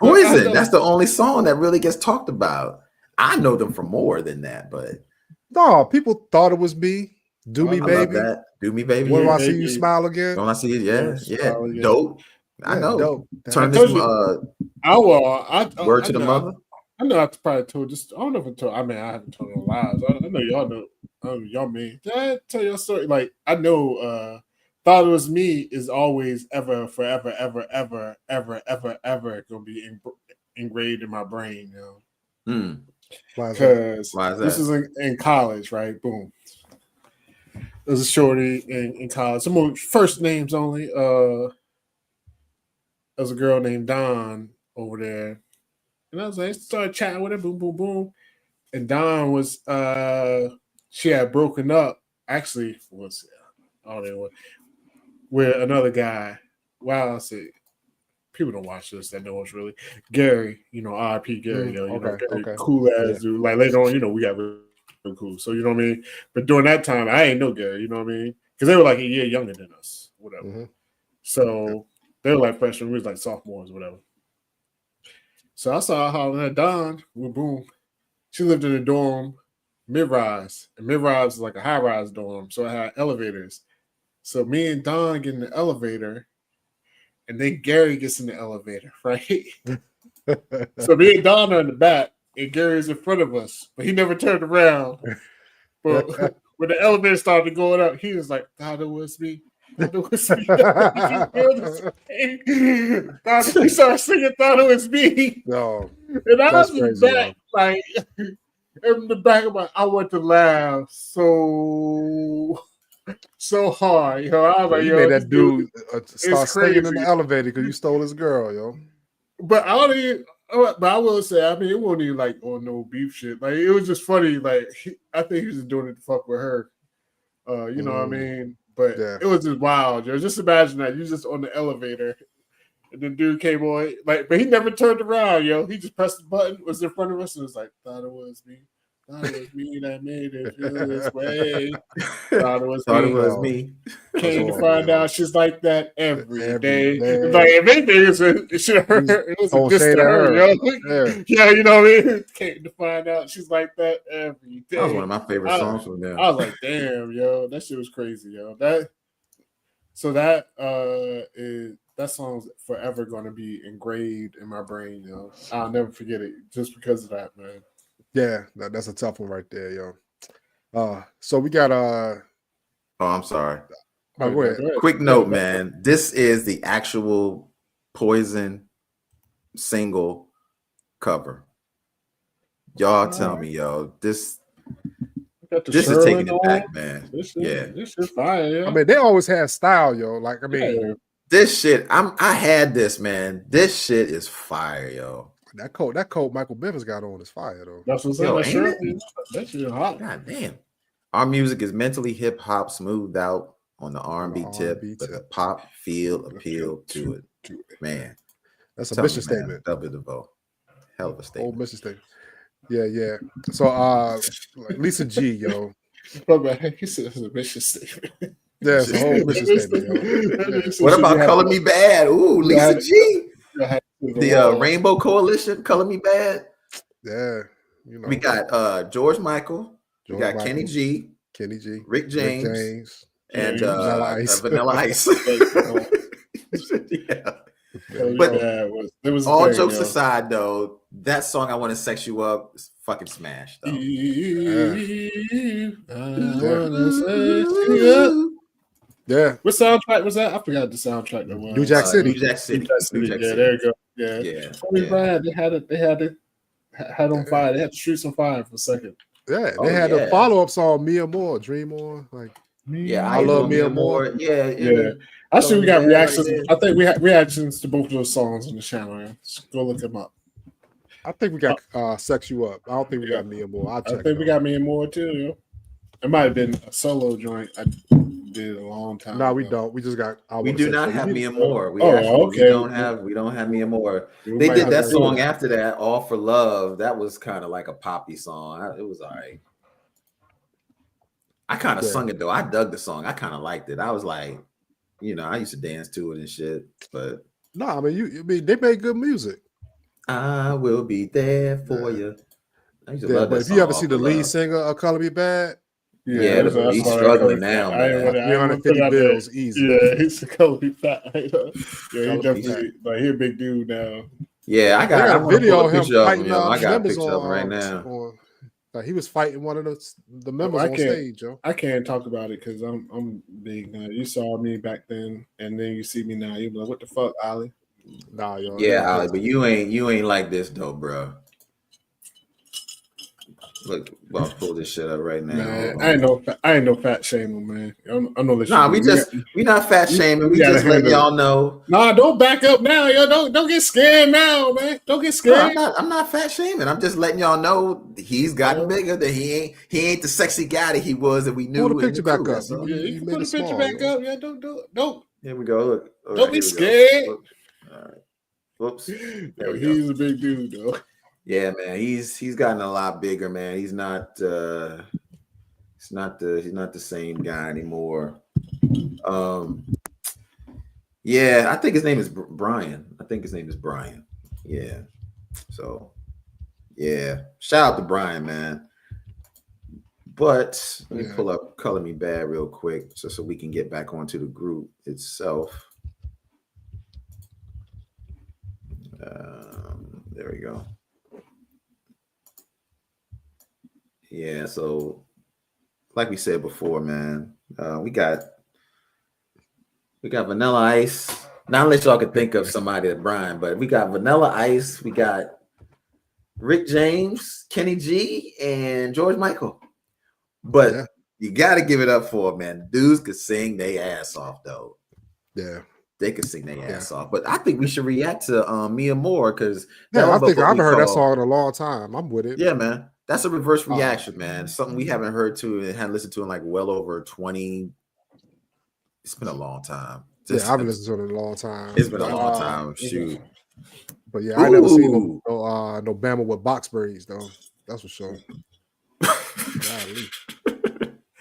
Who is it? That's the only song that really gets talked about. I know them for more than that, but no, people thought it was me. Do me, baby. Do me, baby. When I see you smile again? Don't I see it? Yeah. Dope. I know. Dope. Turn this word to the mother. I know I probably told this. I don't know if I told. I mean, I haven't told no lies. I know y'all know. Y'all mean. Did I tell your story? Like I know. Thought It Was Me is always ever, forever, ever, ever, ever, ever, ever gonna be engraved in my brain. You know. Because this is in college, right? Boom. There's a shorty in college. Some first names only. There's a girl named Dawn over there. And I was like, started chatting with her, boom, boom, boom. And Dawn was she had broken up. Actually, I don't know with another guy. Wow, I say people don't watch this that know us really. Gary, R.I.P. Gary, Gary, cool ass dude. Like later on, we got really cool. So you know what I mean? But during that time, I ain't know Gary, you know what I mean? Because they were like a year younger than us, whatever. Mm-hmm. So they were like freshmen, we was like sophomores, whatever. So I saw her hollering at Dawn. Boom. She lived in a dorm, mid-rise. And mid-rise is like a high-rise dorm. So it had elevators. So me and Dawn get in the elevator. And then Gary gets in the elevator, right? So me and Dawn are in the back. And Gary's in front of us. But he never turned around. But when the elevator started going up, he was like, "Thought it was me. Thought it was me." He started singing "Thought It Was Me." No, and I was in the back, like in the back of I went to laugh so hard, yo. I was like, you made that dude start singing in the elevator because you stole his girl, yo. But I will say, I mean, it wasn't even like on no beef shit. Like it was just funny. Like I think he was just doing it to fuck with her. You know what I mean? But it was just wild, yo. Just imagine that you just on the elevator, and the dude came on, like, but he never turned around, yo. He just pressed the button, was in front of us, and was like, "Thought it was me. Thought it was me that made it feel this way. Thought it was me. Came to find out she's like that every day. Like if anything, it should hurt. It was a diss to her, yo. Yeah, you know what I mean? Came to find out she's like that every day. That was one of my favorite songs from them. I was like, damn, yo, that shit was crazy, yo. That song's forever going to be engraved in my brain, yo. I'll never forget it just because of that, man. Yeah, that's a tough one right there, yo. So we got Oh, I'm sorry. Go ahead. Quick note, man. This is the actual Poison single cover. Y'all tell me, yo. This is taking it back, man. This is fire, yo. I mean, they always had style, yo. Like, I mean, this shit. I had this, man. This shit is fire, yo. That coat Michael Bivins got on is fire, though. That's what's up. That shit hot. God damn. Our music is mentally hip hop, smoothed out on the R&B tip, but the pop feel appeal to it. Man, that's a mission statement. Belle Biv DeVoe. Hell of a statement. Old mission statement. Yeah. So, Lisa G, yo. He said it's a mission statement. Yeah, it's a whole mission statement, yo. What about Color Me Bad? Ooh, Lisa G. The Rainbow Coalition, Color Me Bad. Yeah. We got George Michael, We got Kenny G, Rick James, and Vanilla Ice. Vanilla Ice. Yeah. But it was all jokes aside, though, that song "I Want to Sex You Up" is fucking smash, though. Yeah. What soundtrack was that? I forgot the soundtrack that was. New Jack City. New Jack City. Yeah, there you go. Yeah. Brand, they had on fire. They had the streets on fire for a second. Yeah, they had a follow-up song, Mia Moore, Dream More. Like, I love Mia Moore. Yeah. Actually, we got reactions. I think we had reactions to both of those songs on the channel. Man. Just go look them up. I think we got Sex You Up. I don't think we got Mia Moore. I think we got Mia Moore too. Yeah. It might have been a solo joint I did a long time ago. We don't. We just got. We do not have Mia Moore. We don't have Mia Moore. They did that song after that, All for Love. That was kind of like a poppy song. It was all right. I kind of sung it though. I dug the song. I kind of liked it. I was like, I used to dance to it and shit. But no, I mean, they made good music. I will be there for you. I used to love that but if you ever see the lead singer of Color Me Bad, he's struggling now. 350 bills easy. Yeah, he's Color Me Fat. He definitely he's a big dude now. Yeah, I got a video of him fighting. I got a picture of him right now. Like he was fighting one of the members on stage, yo. I can't talk about it because I'm big now. You saw me back then, and then you see me now. You be like, "What the fuck, Ali?" Nah, yo. Yeah, Ali, but you ain't like this though, bro. Look, I'll pull this shit up right now. Man, I ain't no fat shaming, man. I know this. Nah, we not fat shaming. We just let y'all know. Nah, don't back up now, yo. Don't get scared now, man. Don't get scared. No, I'm not fat shaming. I'm just letting y'all know he's gotten bigger. That he ain't the sexy guy that he was that we knew. Pull the picture back up. So. Yeah, you can put the picture back up. Yeah, don't. Here we go. Look. Don't be scared. All right. Whoops. He's a big dude, though. Yeah, man, he's gotten a lot bigger, man. He's not the same guy anymore. Yeah, I think his name is Brian. Yeah. So, yeah. Shout out to Brian, man. But let me pull up Color Me Bad real quick so we can get back onto the group itself. There we go. Yeah, so like we said before, man, we got Vanilla Ice. Now unless y'all can think of somebody at Brian, but we got Vanilla Ice, we got Rick James, Kenny G, and George Michael. But you got to give it up for, man. Dudes could sing their ass off, though. Yeah. They could sing their ass off. But I think we should react to Mia Moore because I think I've heard that song in a long time. I'm with it. Yeah, man. That's a reverse reaction, man. Something we haven't heard to and hadn't listened to in like well over 20. It's been a long time. I haven't listened to it in a long time. It's been a long time. Shoot. But I never seen no Bama with box braids though. That's for sure.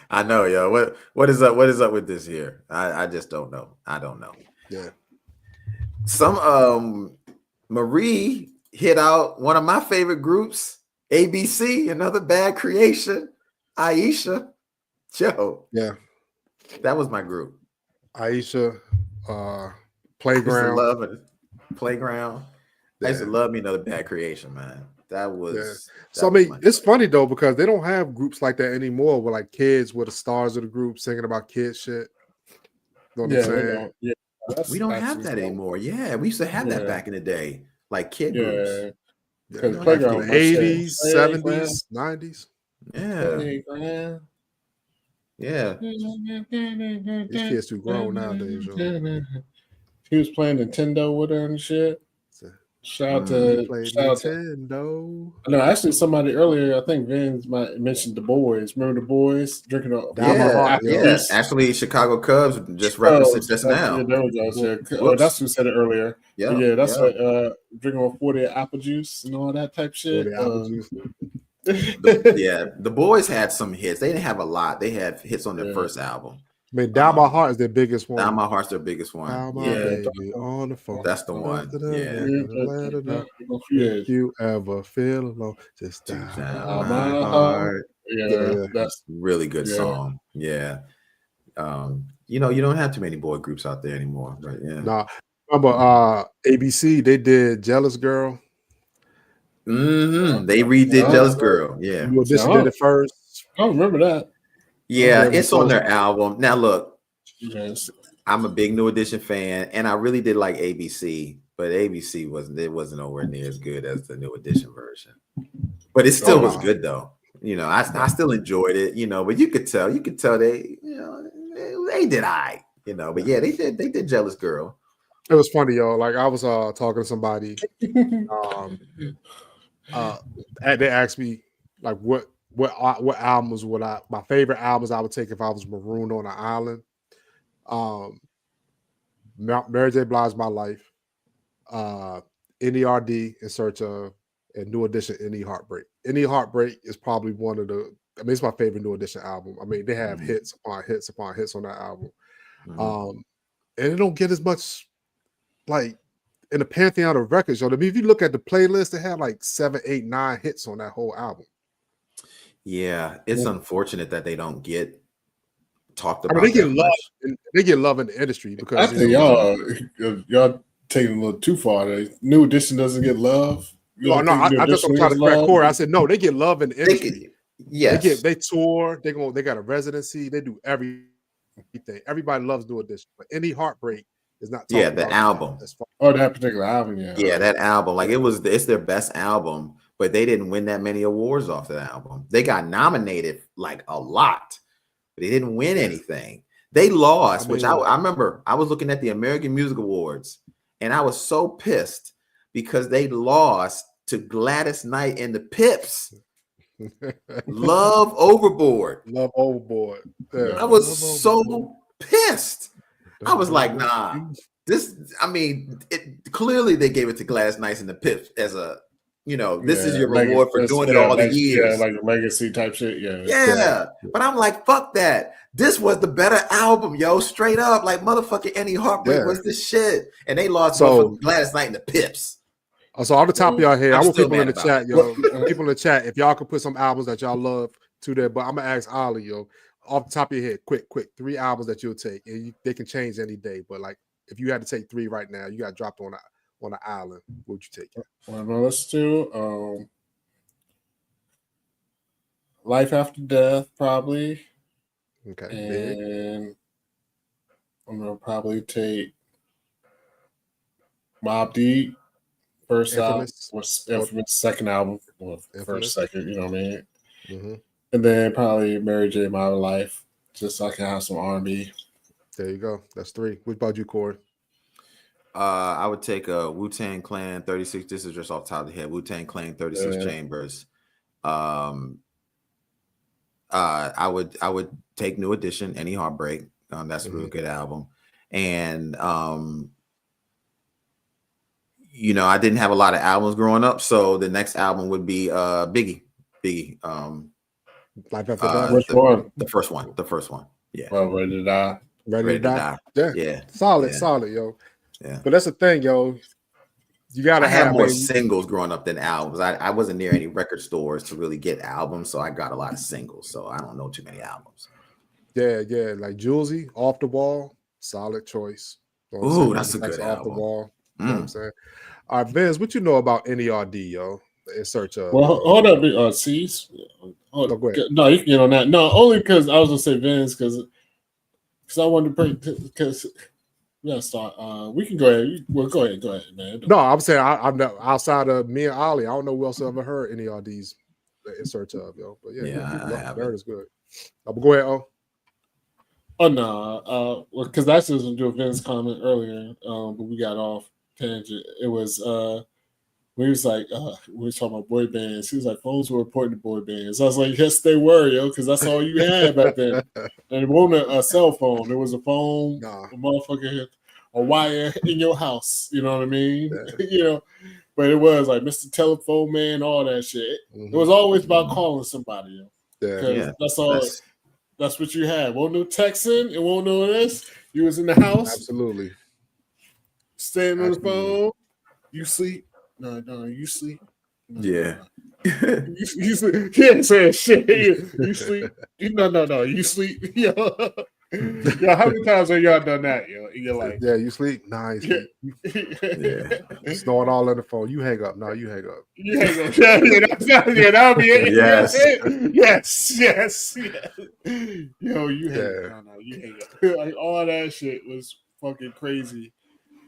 I know, yo. What is up? What is up with this here? I just don't know. I don't know. Yeah. Some Marie hit out one of my favorite groups, ABC, another bad creation. Aisha. Joe. Yeah. That was my group. Aisha, Playground. Playground. I used to love me another bad creation, man. That was so. I mean, it's funny though because they don't have groups like that anymore. With like kids, with the stars of the group singing about kid shit. You know what I'm saying? We don't have that anymore. Yeah, we used to have that back in the day, like kid groups. Because Playground, 80s, 70s, 90s. Yeah. Yeah. These kids too grown nowadays. He was playing Nintendo with her and shit. Shout out to Nintendo. No, actually, somebody earlier, I think Vince might mentioned the boys. Remember the boys drinking Actually, Chicago Cubs just referenced it just now. Yeah, there we go. That's who said it earlier. Yeah, that's what drinking with 40 apple juice and all that type shit. The boys had some hits. They didn't have a lot. They had hits on their first album. I mean, Down My Heart is their biggest one. Down My Heart's their biggest one. Down my baby on the phone. That's the one. If you ever feel alone, just down my heart. That's really good song. Yeah. You know, you don't have too many boy groups out there anymore, but yeah. Nah, remember ABC, they did Jealous Girl. They redid Jealous Girl. Yeah. New Edition did it first. I don't remember that. Yeah, it's on their album. Now look, yes, I'm a big New Edition fan, and I really did like ABC, but ABC wasn't nowhere near as good as the New Edition version. But it still was good though. You know, I still enjoyed it, you know, but you could tell they, you know, they did you know, but yeah, they did Jealous Girl. It was funny, y'all. Like I was talking to somebody, they asked me like what albums my favorite albums I would take if I was marooned on an island. Mary J. Blige, My Life, NERD, In Search Of, and New Edition, Any Heartbreak. Any Heartbreak is probably one of the, I mean, it's my favorite New Edition album. I mean, they have hits upon hits upon hits on that album. And it don't get as much like in the pantheon of records. I mean, if you look at the playlist, they have like 7, 8, 9 hits on that whole album. Yeah, it's unfortunate that they don't get talked about. I mean, they get love in the industry because I think y'all taking a little too far. New Edition doesn't get love. I'm trying to crack core. I said no, they get love in the industry. They tour. They got a residency. They do everything. Everybody loves New Edition, but Any Heartbreak is not. The album. That particular album. That album. Like it's their best album, but they didn't win that many awards off that album. They got nominated like a lot, but they didn't win anything. They lost, which I remember. I was looking at the American Music Awards, and I was so pissed because they lost to Gladys Knight and the Pips. Love Overboard. Love Overboard. Yeah. I was so pissed. I was like, nah. This, I mean, clearly they gave it to Gladys Knight and the Pips as a, you know, this is your reward for doing it all the years. Yeah, like a legacy type shit. Yeah. But I'm like, fuck that. This was the better album, yo. Straight up. Like, motherfucking Any Heartbreak was the shit. And they lost to Gladys Knight and the Pips. So off the top of y'all head, I want people in the chat, yo. People in the chat, if y'all could put some albums that y'all love to there, but I'm gonna ask Ollie, yo, off the top of your head, quick, 3 albums that you'll take, and they can change any day. But like, if you had to take 3 right now, you got dropped on an island, what would you take? Well, let's do Life After Death, probably. Okay, and I'm gonna probably take Mobb Deep. First album was Infamous, second album, first, second, you know what I mean? Mm-hmm. And then probably Mary J. My Life, just so I can have some R&B. There you go. That's 3. What about you, Corey? I would take a Wu-Tang Clan 36. This is just off the top of the head. Wu-Tang Clan 36 Chambers. I would take New Edition, Any Heartbreak. That's a really good album. And you know, I didn't have a lot of albums growing up, so the next album would be Biggie. Life After Death. Which one? The first one. Yeah. Well, Ready to Die. Ready to Die. Yeah. Solid, yo. Yeah. But that's the thing, yo. You gotta have more singles growing up than albums. I wasn't near any record stores to really get albums, so I got a lot of singles. So I don't know too many albums. Yeah. Like Julesy, Off the Wall, solid choice. Ooh, that's a good album. Off the Wall. You know what I'm saying? All right, Vince, what you know about NERD, yo? In search of. Well, hold up, C's. Go ahead. No, you can get on that. No, only because I was gonna say Vince because I wanted to bring because. Yeah, start. We can go ahead. Well, go ahead, man. No, I'm saying I'm not, outside of me and Ollie. I don't know who else ever heard any of these in search of, yo. But I have. That is good. Go ahead, O. Oh no, because I was going to do a Vince comment earlier, but we got off tangent. It was we was like we were talking about boy bands. He was like, phones were reporting to boy bands. I was like, yes, they were, yo, because that's all you had back then. And it wasn't a cell phone. There was a phone, a motherfucker had a wire in your house. You know what I mean? Yeah. You know, but it was like Mr. Telephone Man, all that shit. It was always about calling somebody, yo. Yeah. That's all. That's what you had. Won't no texting. It won't no this. You was in the house. Absolutely. Staying on the phone. You sleep. No, you sleep. No, yeah. You sleep. He ain't saying shit. You sleep. No. You sleep. Yo, how many times have y'all done that? Yo, in your life? Yeah, you sleep. Nah, you sleep. Yeah. Snoring all on the phone. You hang up. No, you hang up. You hang up. That'll be it. Yes. Yo, you hang up. No, you hang up. Like all that shit was fucking crazy.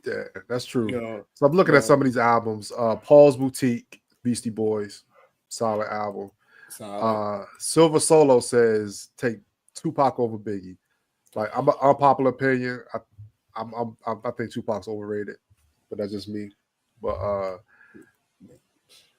Yeah, that's true. So I'm looking at some of these albums. Paul's Boutique, Beastie Boys, solid album. Silver Solo says take Tupac over Biggie. Like I'm an unpopular opinion. I think Tupac's overrated, but that's just me. But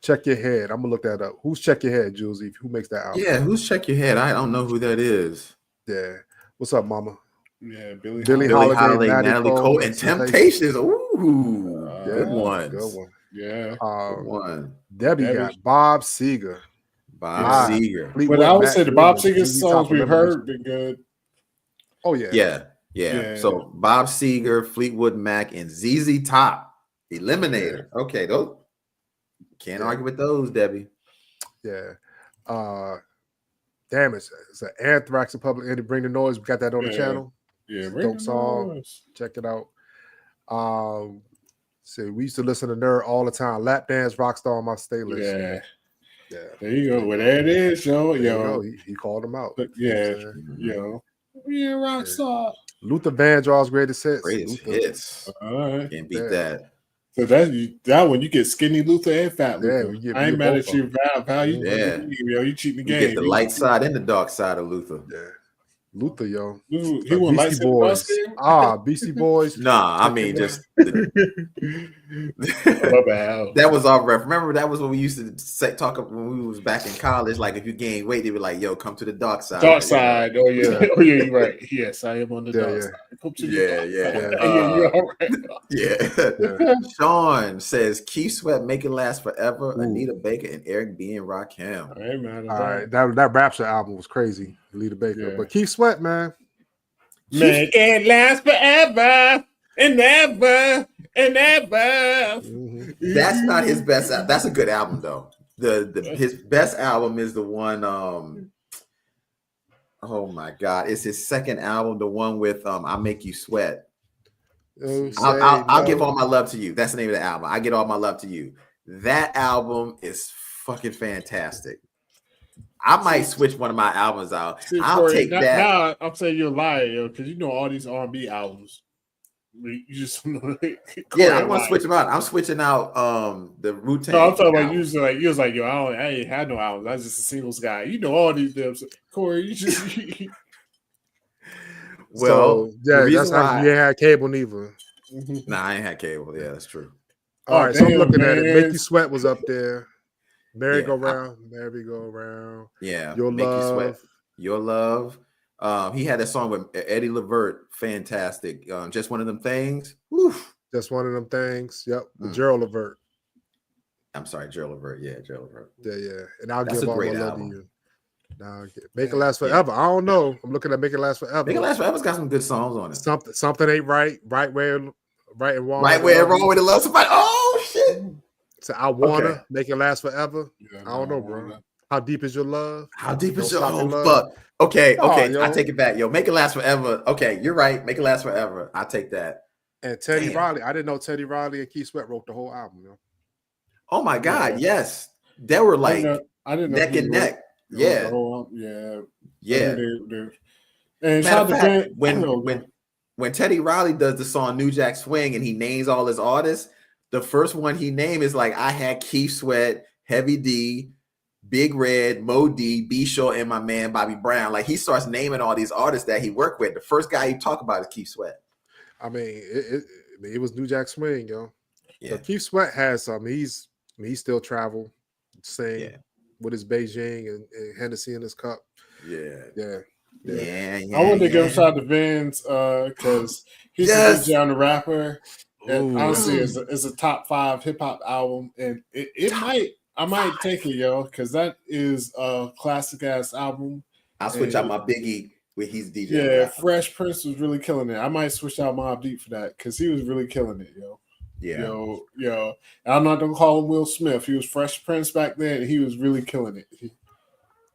Check Your Head. I'm gonna look that up. Who's Check Your Head, Julesy? Who makes that album? Yeah, who's Check Your Head? I don't know who that is. Yeah. What's up, Mama? Yeah, Billie Holiday, Natalie Cole, and Temptations. Ooh, good ones. Good one. Yeah. Good one. Debbie got Bob Seger. Bob Seger. But I would say the Bob Seger songs we've heard been good. Oh, yeah. Yeah. So Bob Seger, Fleetwood Mac, and ZZ Top. Eliminator. Yeah. Okay, those can't argue with those, Debbie. Yeah. Damn, it's an Anthrax and Public Enemy, Bring the Noise. We got that on the channel. Yeah, dope song. Check it out. So we used to listen to Nerd all the time. Lap Dance, Rockstar on my stay list. Yeah. There you go. Well, there it is, yo. He called him out. But yeah, Rockstar. Luther Vandross's greatest hits. Greatest hits. All right. Can't beat that. So that one you get skinny Luther and fat Luther. Yeah, I ain't mad at you, Val. You cheating the game. You get the light side and the dark side of Luther. Yeah. Luther, yo. He won Beastie Boys. Beastie Boys. Nah, I mean just that was our ref. Remember that was when we used to talk when we was back in college. Like if you gain weight, they were like, "Yo, come to the dark side." Dark side. Oh yeah. Oh yeah. You're right. Yes, I am on the dark side. Come to the dark side. Sean says Keith Sweat, Make It Last Forever. Anita Baker and Eric B. and Rakim. Hey man. All right, that Rapture album was crazy. Anita Baker, but Keith Sweat, man. Make it last forever and ever and ever. That's not his best. That's a good album though. His best album is the one. Oh my God, it's his second album, the one with "I Make You Sweat." I'll give all my love to you. That's the name of the album. I Get All My Love to You. That album is fucking fantastic. I might switch one of my albums out. I'll take that. Now I'm saying you're lying, because you know all these R&B albums. You just I'm gonna switch them out. I'm switching out the Wu-Tang. No, I'm talking about you was like, yo, I ain't had no albums. I was just a singles guy. You know all these damn Corey. You just well, that's how you had cable neither. Nah, I ain't had cable. Yeah, that's true. All right, so I'm looking at it. Make You Sweat was up there. Merry-Go-Round. Yeah. Your Make Love. You Sweat. Your Love. He had a song with Eddie Levert. Fantastic. Just One of Them Things. Oof. Just One of Them Things. Yep. Gerald Levert. I'm sorry, Gerald Levert. Yeah, Gerald Levert. Yeah. And I'll give all my love to you. Now, Make It Last Forever. I don't know. I'm looking at Make It Last Forever. Make It Last Forever's got some good songs on it. Something ain't right. Right and wrong. Right where and wrong with the love somebody. Oh shit. So I wanna Make It Last Forever. I don't know, bro. How deep is your love? How deep is your love? Fuck. Okay. I take it back, yo. Make It Last Forever. Okay, you're right. Make It Last Forever. I take that. And Teddy Riley. I didn't know Teddy Riley and Keith Sweat wrote the whole album, yo. Oh my God, yes. They were like I didn't know neck and neck. Yeah. And matter of fact, when Teddy Riley does the song New Jack Swing and he names all his artists, the first one he named is like, I had Keith Sweat, Heavy D, Big Red, Mo D, B Short, and my man Bobby Brown. Like he starts naming all these artists that he worked with. The first guy he talk about is Keith Sweat. I mean, it was New Jack Swing, yo. Yeah. So Keith Sweat has some. He still travel, sing with his Beijing and Hennessy in his cup. Yeah. I want to give a shout out to Vince because he's a DJ and a rapper. And honestly, it's a top 5 hip hop album, and I might take it, yo, because that is a classic ass album. I'll switch out my Biggie with he's DJ. Yeah, Fresh Prince was really killing it. I might switch out Mobb Deep for that because he was really killing it, yo. Yeah. Yo. I'm not gonna call him Will Smith. He was Fresh Prince back then, and he was really killing it.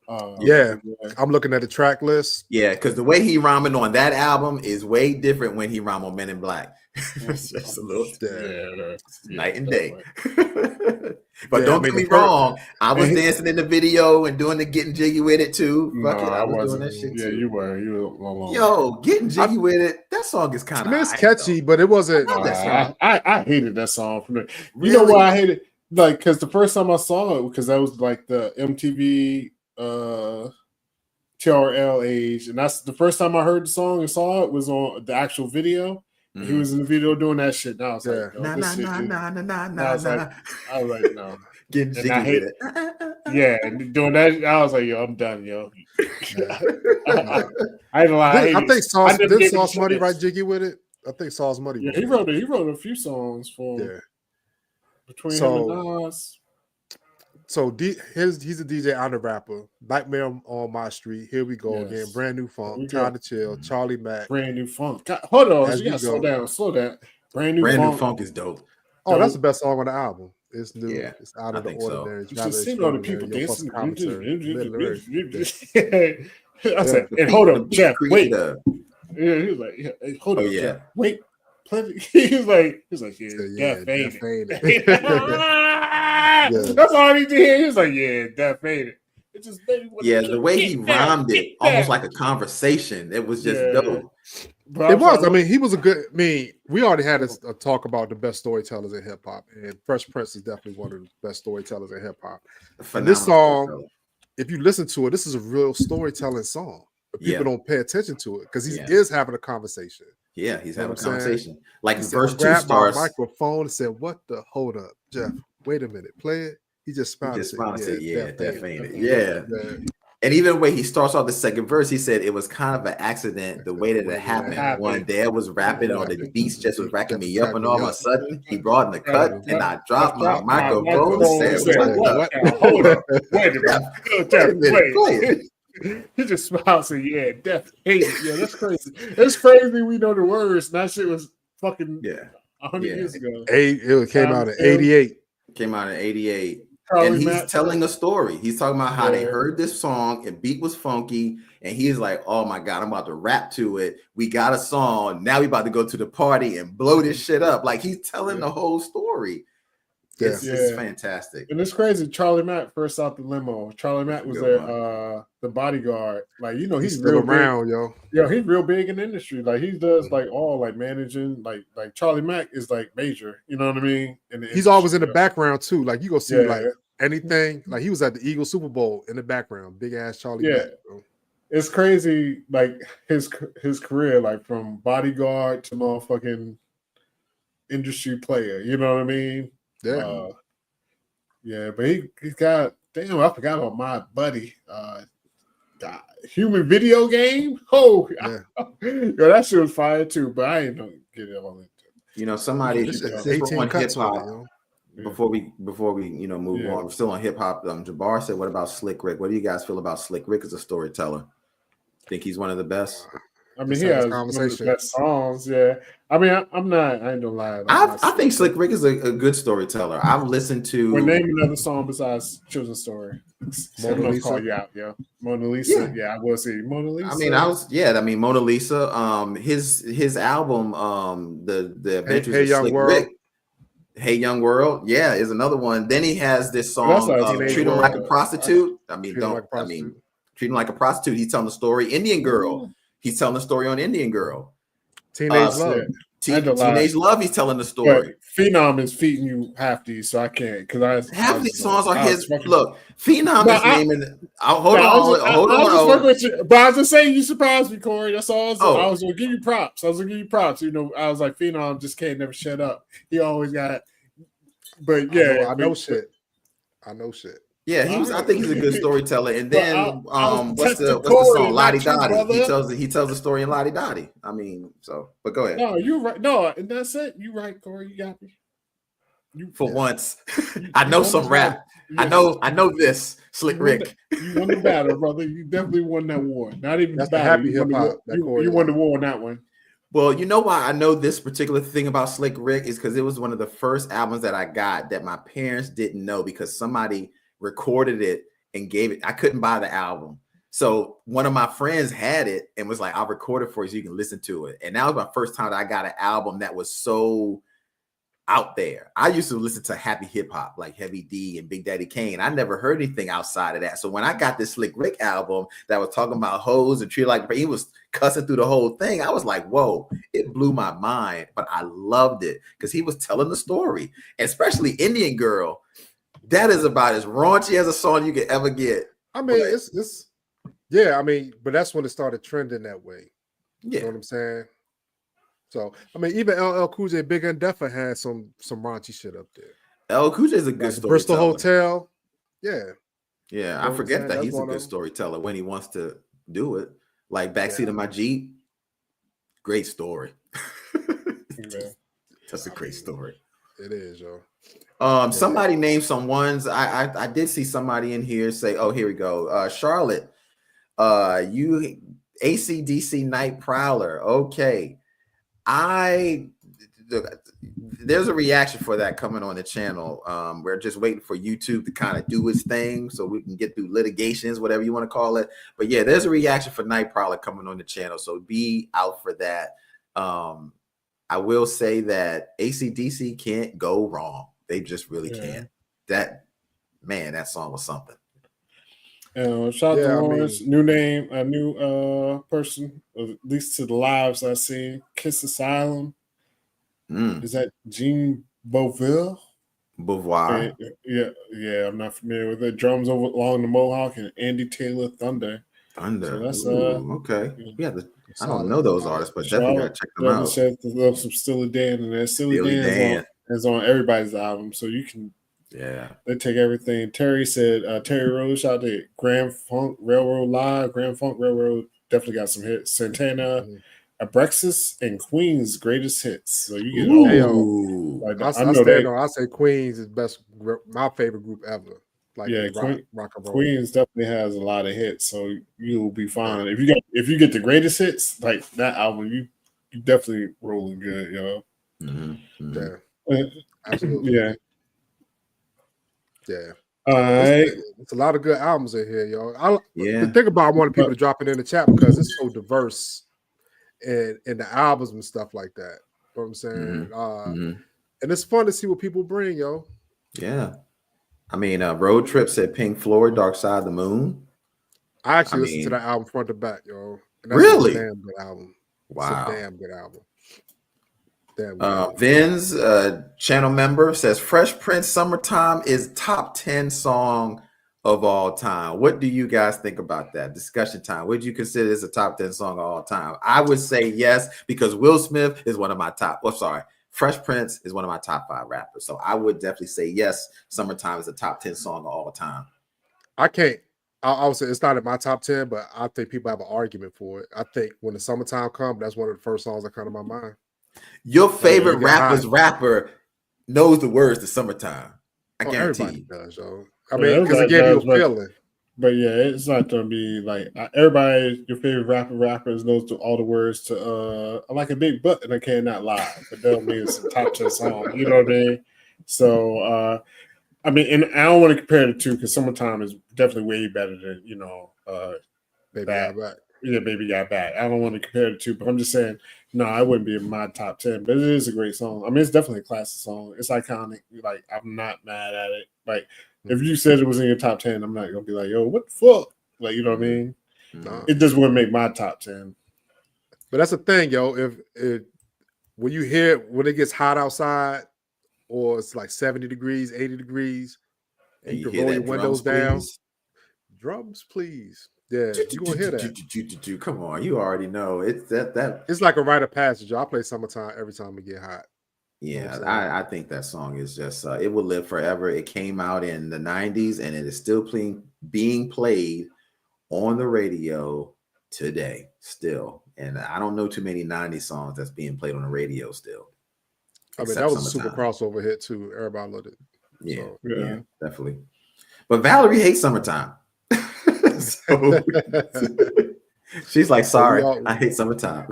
I'm looking at the track list. Yeah, because the way he rhyming on that album is way different when he rhyme on Men in Black. It's just a little night and day. But don't get me wrong, I was dancing in the video and doing the getting jiggy with it too. Fuck it, I was doing that shit too. You were. Yo, getting jiggy with it. That song is kind of. It's catchy, but it wasn't. I hated that song. You know why I hated it? Like, because the first time I saw it, because that was like the MTV TRL age, and that's the first time I heard the song and saw it was on the actual video. Mm-hmm. He was in the video doing that shit. Now I was like, I was like, no. Getting jiggy with it. Yeah, and doing that, I was like, yo, I'm done, yo. I ain't lie. I think Sauce Money write jiggy with it. I think Sauce Money. Yeah, he wrote a few songs for him. Between him and Nas. So he's a DJ and a rapper. Nightmare on My Street. Here we go again. Brand New Funk. Time to Chill. Charlie Mack. Brand New Funk. God, hold on. You gotta slow down. Brand New Funk is dope. Oh, that's the best song on the album. It's new. Yeah, it's out of the ordinary. You should see all the people dancing. I said, and hold on, Jeff. Wait. Yeah, he was like, hold on, Jeff. Wait. He was like, Death faded. That's all he did. He was like, Death faded. It just the way he rhymed it, almost like a conversation. It was just dope. It was. I mean, he was a good. I mean, we already had a talk about the best storytellers in hip hop, and Fresh Prince is definitely one of the best storytellers in hip hop. This song, if you listen to it, this is a real storytelling song. But people don't pay attention to it because he is having a conversation. Yeah, he's having a conversation. Like verse 2 starts. My microphone and said, "What the? Hold up, Jeff. Wait a minute. Play it." He just smiled. Death ain't it. And even the way he starts off the second verse, he said it was kind of an accident the way that it happened. One day I was rapping on the beats, just was racking me up, and all of a sudden he brought in the cut, and I dropped my microphone and said, "What? Hold up, wait a minute, wait." He just smiled and said, Death hate it. Yeah, that's crazy. It's crazy we know the words. And that shit was fucking 100 years ago. It came out in 88. Came out in 88. And he's telling a story. He's talking about how they heard this song and beat was funky. And he is like, oh my God, I'm about to rap to it. We got a song. Now we about to go to the party and blow this shit up. Like he's telling the whole story. It's fantastic. And it's crazy. Charlie Mack first out the limo. Charlie Mack was the bodyguard. Like, you know, he's still real around, big. yo. Yeah, he's real big in the industry. Like he does like all like managing, like Charlie Mack is like major, you know what I mean? He's always in the background too. Like you go see like anything. Like he was at the Eagles Super Bowl in the background. Big ass Charlie Mack. Bro. It's crazy, like his career, like from bodyguard to motherfucking industry player, you know what I mean? But he got I forgot about my buddy. Human Video Game. Oh, that shit was fire too. But I ain't gonna get it all into. You know, somebody on hip hop. Before we move on, we're still on hip hop. Jabbar said, "What about Slick Rick? What do you guys feel about Slick Rick as a storyteller? Think he's one of the best?" I mean, he has one of the best songs. Yeah, I mean, I ain't gonna lie. I think Slick Rick is a good storyteller. I've listened to. Well, name another song besides Children's Story. Mona Lisa. Call you out, Mona Lisa. Yeah, I will say Mona Lisa. I mean, Mona Lisa. His album, the Adventures Hey of Young Slick World. Rick. Hey Young World, is another one. Then he has this song, Treat Him Like a Prostitute. Treat Him Like a Prostitute. He's telling the story. Indian Girl. He's telling the story on Indian Girl. Teenage Love. Teenage Love. He's telling the story. But Phenom is feeding you half these, so I can't because half these songs are his. Look, Phenom is naming. Hold on. But I was just saying, you surprised me, Corey. That's all. I was gonna give you props. You know, I was like, Phenom just can't never shut up. He always got. But I know shit. Yeah, I think he's a good storyteller. And then what's the song? Lottie Dottie. He tells the story in Lottie Dottie. I mean, but go ahead. No, you're right. No, and that's it. You're right, Corey. You got me. Once. I know some rap. I know this, Slick Rick. You won the battle, brother. You definitely won that war. Not even that's the battle. Happy hip hop. You won the war on that one. Well, you know why I know this particular thing about Slick Rick is because it was one of the first albums that I got that my parents didn't know because somebody recorded it and gave it. I couldn't buy the album. So one of my friends had it and was like, I'll record it for you so you can listen to it. And that was my first time that I got an album that was so out there. I used to listen to happy hip hop like Heavy D and Big Daddy Kane. I never heard anything outside of that. So when I got this Slick Rick album that was talking about hoes and treat like he was cussing through the whole thing, I was like, whoa, it blew my mind. But I loved it because he was telling the story, especially Indian Girl. That is about as raunchy as a song you could ever get. I mean, it's yeah, I mean, but that's when it started trending that way. Yeah. You know what I'm saying? So, I mean, even LL Cool J, Big and Deffa had some raunchy shit up there. LL Cool J is a good storyteller. Bristol Hotel. Yeah. Yeah, you know I forget that he's a good storyteller when he wants to do it. Like Backseat of My Jeep. Great story. That's a great story. It is, yo. Somebody named some ones. I did see somebody in here say, oh, here we go. Charlotte, you AC/DC Night Prowler. Okay. There's a reaction for that coming on the channel. We're just waiting for YouTube to kind of do its thing so we can get through litigations, whatever you want to call it. But yeah, there's a reaction for Night Prowler coming on the channel. So be out for that. I will say that AC/DC can't go wrong. They just really can't. That song was something. Shout out to Lawrence, new name, a new person, at least to the lives I've seen. Kiss Asylum. Is that Jean Beauvoir? Beauvoir. Yeah, I'm not familiar with it. Drums over along the Mohawk and Andy Taylor Thunder. So that's okay. Yeah, I don't know those artists, but definitely gotta check them out. Some Steely Dan, and that Steely Dan is on everybody's album, so you can. Yeah, they take everything. Terry said, Terry Rose, shout out to Grand Funk Railroad Live. Grand Funk Railroad definitely got some hits. Santana, Abrexis, and Queen's greatest hits. So you get all. I say Queen's is my favorite group ever. Like rock and roll. Queens definitely has a lot of hits, so you'll be fine. If you get the greatest hits, like that album, you definitely rolling good, yo. Yeah, absolutely. Yeah. Yeah. All right. It's a lot of good albums in here, yo. The thing about I wanted people to drop it in the chat because it's so diverse in the albums and stuff like that. You know what I'm saying? And it's fun to see what people bring, yo. Yeah. I mean, Road Trip said Pink Floyd, Dark Side of the Moon. I actually listened to that album front to back, yo. And that's really? A damn good album. Wow. It's a damn good album. Vin's channel member says Fresh Prince Summertime is top 10 song of all time. What do you guys think about that? Discussion time. Would you consider this a top 10 song of all time? I would say yes, because Will Smith is one of my top. Fresh Prince is one of my top 5 rappers. So I would definitely say yes, Summertime is a top 10 song of all time. I would say it's not in my top 10, but I think people have an argument for it. I think when the summertime comes, that's one of the first songs that come to my mind. Your favorite rapper knows the words to Summertime. I guarantee everybody does, yo. I mean, because it gave you a feeling. But yeah, it's not gonna be like everybody. Your favorite rappers knows all the words to "I like a big butt and I cannot lie," but that don't mean it's a top 10 song. You know what I mean? So I mean, and I don't want to compare the two because Summertime is definitely way better than Baby Got Back. Yeah, Baby Got Back. I don't want to compare the two, but I'm just saying, no, I wouldn't be in my top 10. But it is a great song. I mean, it's definitely a classic song. It's iconic. Like, I'm not mad at it. Like, if you said it was in your top 10, I'm not gonna be like, yo, what the fuck? Like, you know what I mean? No. It just wouldn't make my top 10. But that's the thing, yo. If when you hear when it gets hot outside, or it's like 70 degrees, 80 degrees, and you can roll your windows down. Drums, please. Yeah, you gonna hear that. Come on, you already know it's that. It's like a rite of passage. I play Summertime every time it get hot. Yeah, I think that song is just it will live forever. It came out in the 90s and it is still being played on the radio today still. And I don't know too many 90s songs that's being played on the radio still. I mean, that was a super crossover hit too. Everybody loved it. Yeah, so, yeah, definitely. But Valerie hates Summertime. So, She's like, sorry, I hate summertime.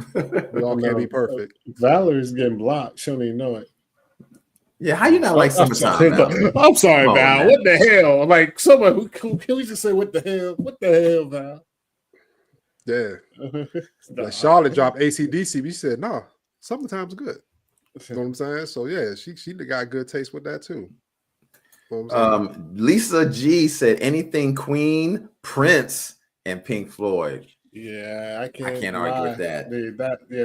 We all can't be perfect. Valerie's getting blocked. She don't even know it. Yeah, how you not like summertime? I'm sorry, Val. Man. What the hell? Like someone who can we just say what the hell? What the hell, Val? Yeah. Like Charlotte dropped AC/DC. We said, no, summertime's good. You know what I'm saying? So yeah, she got good taste with that too. You know Lisa G said anything Queen, Prince, and Pink Floyd. Yeah, I can't argue with that.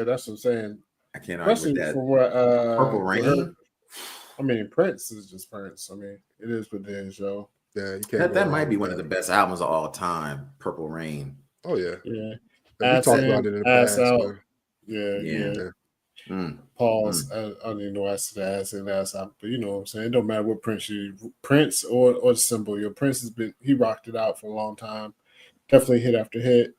That's what I'm saying. I can't argue with that. For what Purple Rain. I mean, Prince is just Prince. I mean, it is what it is, yo. Yeah, you can't. That might be one of the best albums of all time. Purple Rain. Oh yeah, yeah. We talked about it in the past. Out. Yeah. Pause. I don't even know why I said ass in, ass out, but you know what I'm saying. It don't matter what Prince or the symbol. Your Prince he rocked it out for a long time. Definitely hit after hit.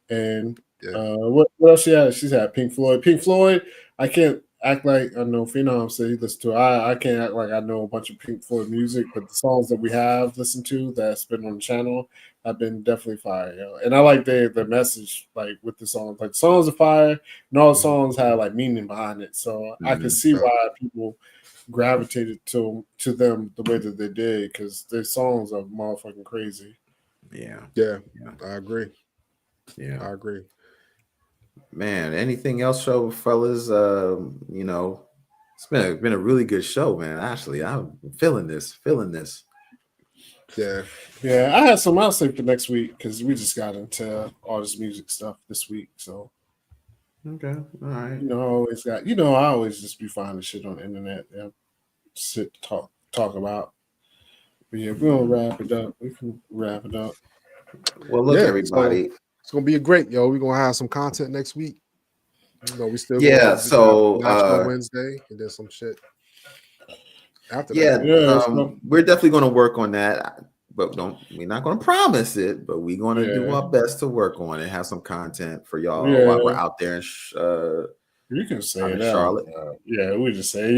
And what else she had? She's had Pink Floyd. Pink Floyd. I can't act like I know Phenom said he listened to it. I can't act like I know a bunch of Pink Floyd music, but the songs that we have listened to that's been on the channel have been definitely fire. You know? And I like the message, like with the songs, like songs of fire, and all the songs have like meaning behind it. So I can see why people gravitated to them the way that they did, because their songs are motherfucking crazy. Yeah, I agree. Yeah, I agree. Man, anything else, show fellas? You know, it's been a really good show, man. Actually, I'm feeling this. Yeah. I had some else for next week because we just got into all this music stuff this week. So okay, all right. I always just be finding shit on the internet. Sit talk about. But yeah, we're gonna wrap it up. We can wrap it up. Well, look, everybody. So it's gonna be a great, yo. We're gonna have some content next week. You know, we still so Wednesday and then some shit after that. We're definitely gonna work on that, but we're not gonna promise it, but we're gonna do our best to work on it, have some content for y'all while we're out there in you can say it Charlotte. We just say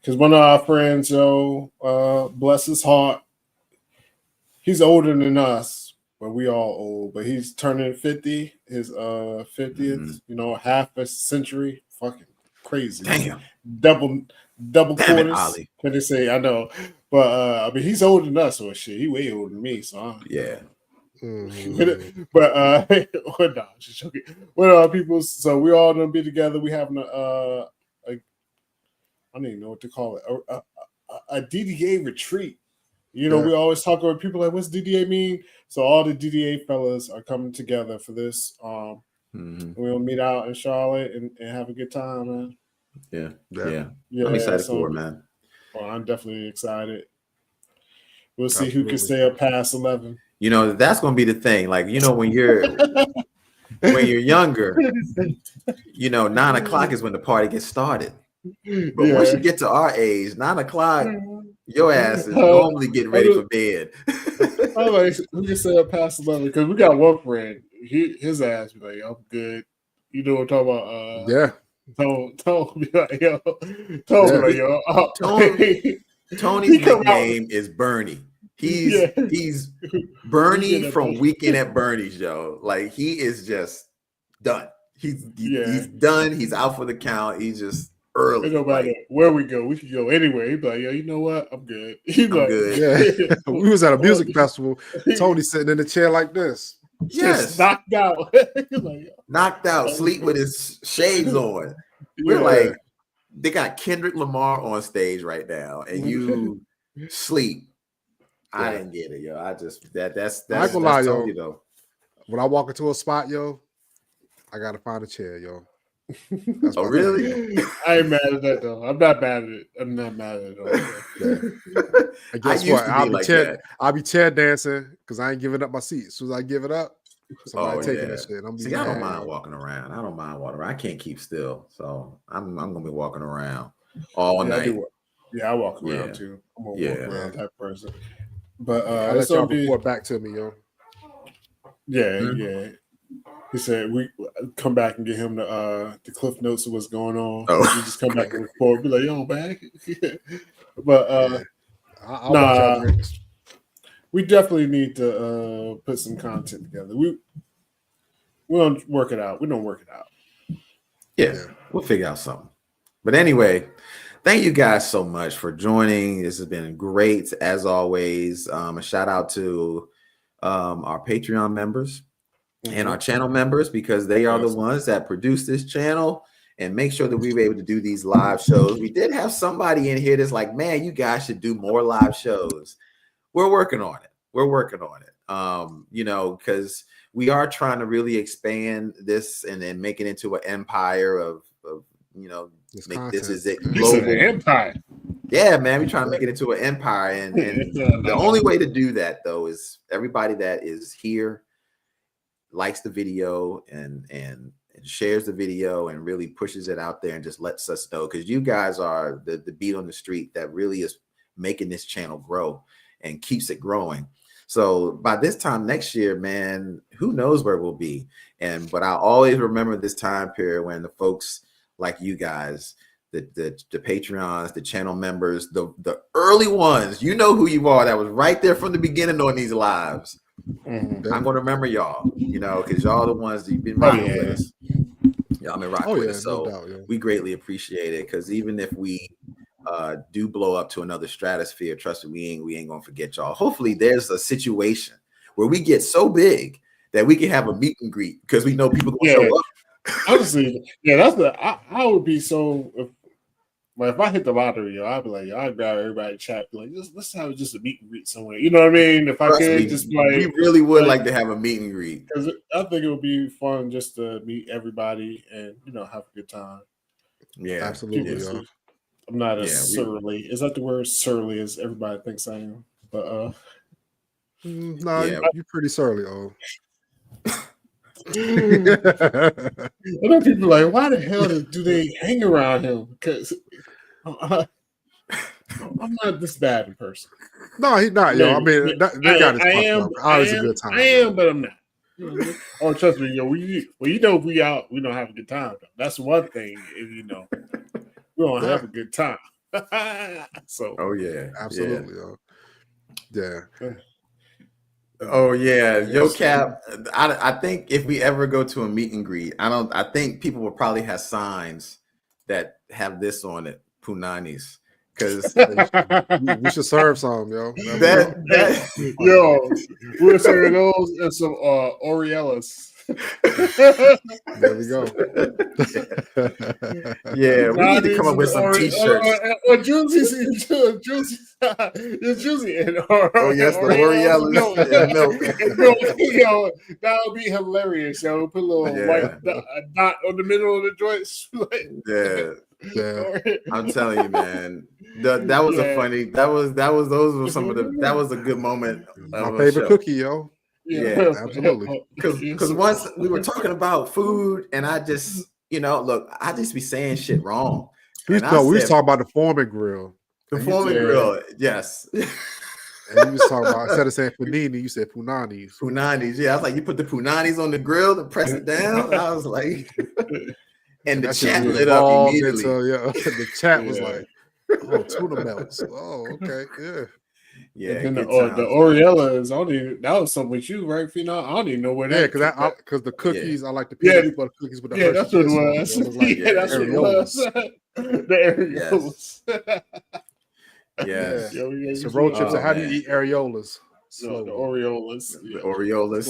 because one of our friends, bless his heart, he's older than us. But we all old, but he's turning 50, his 50th, half a century. Fucking crazy. Damn. Double Damn quarters. It, Ollie. Can they say? I know. But I mean he's older than us, or shit. He way older than me, so yeah. But no, just joking. Well, people, so we all gonna be together. We having I don't even know what to call it. A DDA retreat. We always talk about people like, what's DDA mean? So all the DDA fellas are coming together for this. We'll meet out in Charlotte and have a good time, man. Yeah. I'm excited for it, man. Well, I'm definitely excited. We'll see who can stay up past 11. That's going to be the thing. Like, when you're younger, 9:00 is when the party gets started. But once you get to our age, 9:00, your ass is normally getting ready for bed. I'm like, we can stay up past 11 because we got one friend. His ass be like, I'm good. You know what I'm talking about? Tone be like, yo. Tony's nickname is Bernie. He's Bernie from Weekend at Bernie's, yo. Like, he is just done. He's done. He's out for the count. He's just early. No matter where we go, we can go anywhere. He'd be like, yo, you know what? I'm good. I'm good. Yeah. We was at a music festival. Tony sitting in the chair like this. Yes. Knocked out. Knocked out, sleep with his shades on. We're like, they got Kendrick Lamar on stage right now, and you sleep. I didn't get it, yo. That's I ain't gonna lie, Tony, yo. Though. When I walk into a spot, yo, I gotta find a chair, yo. Oh, really? I ain't mad at that though. I'm not mad at it. I'm not mad at it all. And guess what? I'll be chair dancing because I ain't giving up my seat. As soon as I give it up, somebody taking that shit. I don't mind walking around. I can't keep still, so I'm gonna be walking around all night. I walk around too. I'm a walk around type person. But I'll let y'all report back to me, yo. Yeah. He said we come back and get him the Cliff Notes of what's going on. Oh. We just come back and report. Be like, yo, I'm back. But I'll we definitely need to put some content together. We'll work it out. We don't work it out. Yeah, we'll figure out something. But anyway, thank you guys so much for joining. This has been great as always. A shout out to our Patreon members and our channel members, because they are the ones that produce this channel and make sure that we were able to do these live shows. We did have somebody in here that's like, man, you guys should do more live shows. We're working on it. You know, because we are trying to really expand this and then make it into an empire of you know, this is it global empire. Yeah, man, we're trying to make it into an empire, and the only way to do that though is everybody that is here likes the video and shares the video and really pushes it out there and just lets us know, because you guys are the beat on the street that really is making this channel grow and keeps it growing. So by this time next year, man, who knows where we'll be. But I always remember this time period when the folks like you guys, the Patreons, the channel members, the early ones, you know who you are, that was right there from the beginning on these lives. I'm going to remember y'all, you know, because y'all the ones that you've been rocking with us. Y'all been rocking with us. So no doubt, we greatly appreciate it, because even if we do blow up to another stratosphere, trust me, we ain't gonna forget y'all. Hopefully there's a situation where we get so big that we can have a meet and greet, because we know people gonna show up. Honestly, that's I would be so if I hit the lottery, I'd be like, I'd grab everybody chat, be like, let's have just a meet and greet somewhere. You know what I mean? If I could, just like, we really would like to have a meet and greet, because I think it would be fun just to meet everybody and, you know, have a good time. Yeah, absolutely. I'm not as surly. Is that the word, surly, as everybody thinks I am? But you're pretty surly, I know people are like, why the hell do they hang around him? Because I'm not this bad in person. No, he's not, yo. I mean, they got his a good time. I am, but I'm not. Oh, trust me, yo. You know, if we out, we don't have a good time. Though. That's one thing. If you know, we don't have a good time. So, absolutely, yo. Yeah. Oh yeah, Yo Cap. I think if we ever go to a meet and greet, I think people will probably have signs that have this on it, Punanis, because we should serve some, yo. Yo, we're serving those and some Oreellas. There we go. Yeah, we need to come up with some t-shirts. Or Juicy. It's Juicy. Oh yes, the Oreellas and milk. Yo, that would be hilarious. Yo, put a little white dot on the middle of the joints. Yeah. I'm telling you, man. That was a funny. Those were some of the. That was a good moment. My favorite cookie, yo. Yeah, absolutely. Because once we were talking about food, and I just, you know, look, I just be saying shit wrong. We was talking about the Foreman grill. The Foreman grill, yes. And you was talking about, instead of saying panini, you said punanis. Punanis, yeah. I was like, you put the punanis on the grill and press it down. I was like, and the chat lit up immediately. The chat was like, oh, tuna melts. Oh, okay, yeah. Yeah, and then the Oreellas, that was something with you, right, Phenom? I don't even know where that. Yeah, because the cookies, I like the peanut butter cookies with the that's what it was. That's what it was. The areolas. Yes. So road trips. How do you eat areolas? No, the Oreolas. The Oreolas.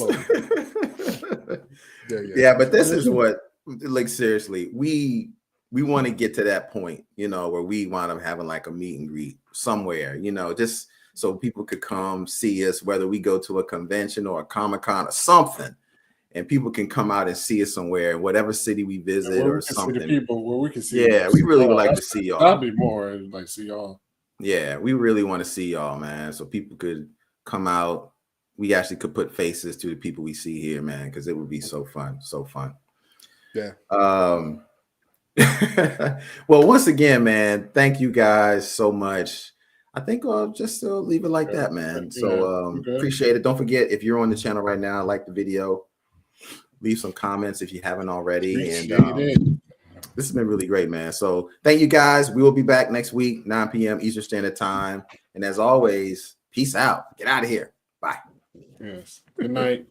Yeah, but this is what, like, seriously, we want to get to that point, you know, where we wind up having like a meet and greet somewhere, you know, just so people could come see us, whether we go to a convention or a Comic-Con or something, and people can come out and see us somewhere, whatever city we visit or something. See the people where we can see. Yeah, we really would like to see y'all. That'd be more like see y'all. Yeah, we really want to see y'all, man, so people could come out. We actually could put faces to the people we see here, man, because it would be so fun, so fun. Yeah. Well, once again, man, thank you guys so much. I think I'll just leave it like that, man. So appreciate it. Don't forget, if you're on the channel right now, like the video, leave some comments if you haven't already. And this has been really great, man. So thank you guys. We will be back next week, 9 p.m. Eastern Standard Time. And as always, peace out. Get out of here. Bye. Yes. Good night.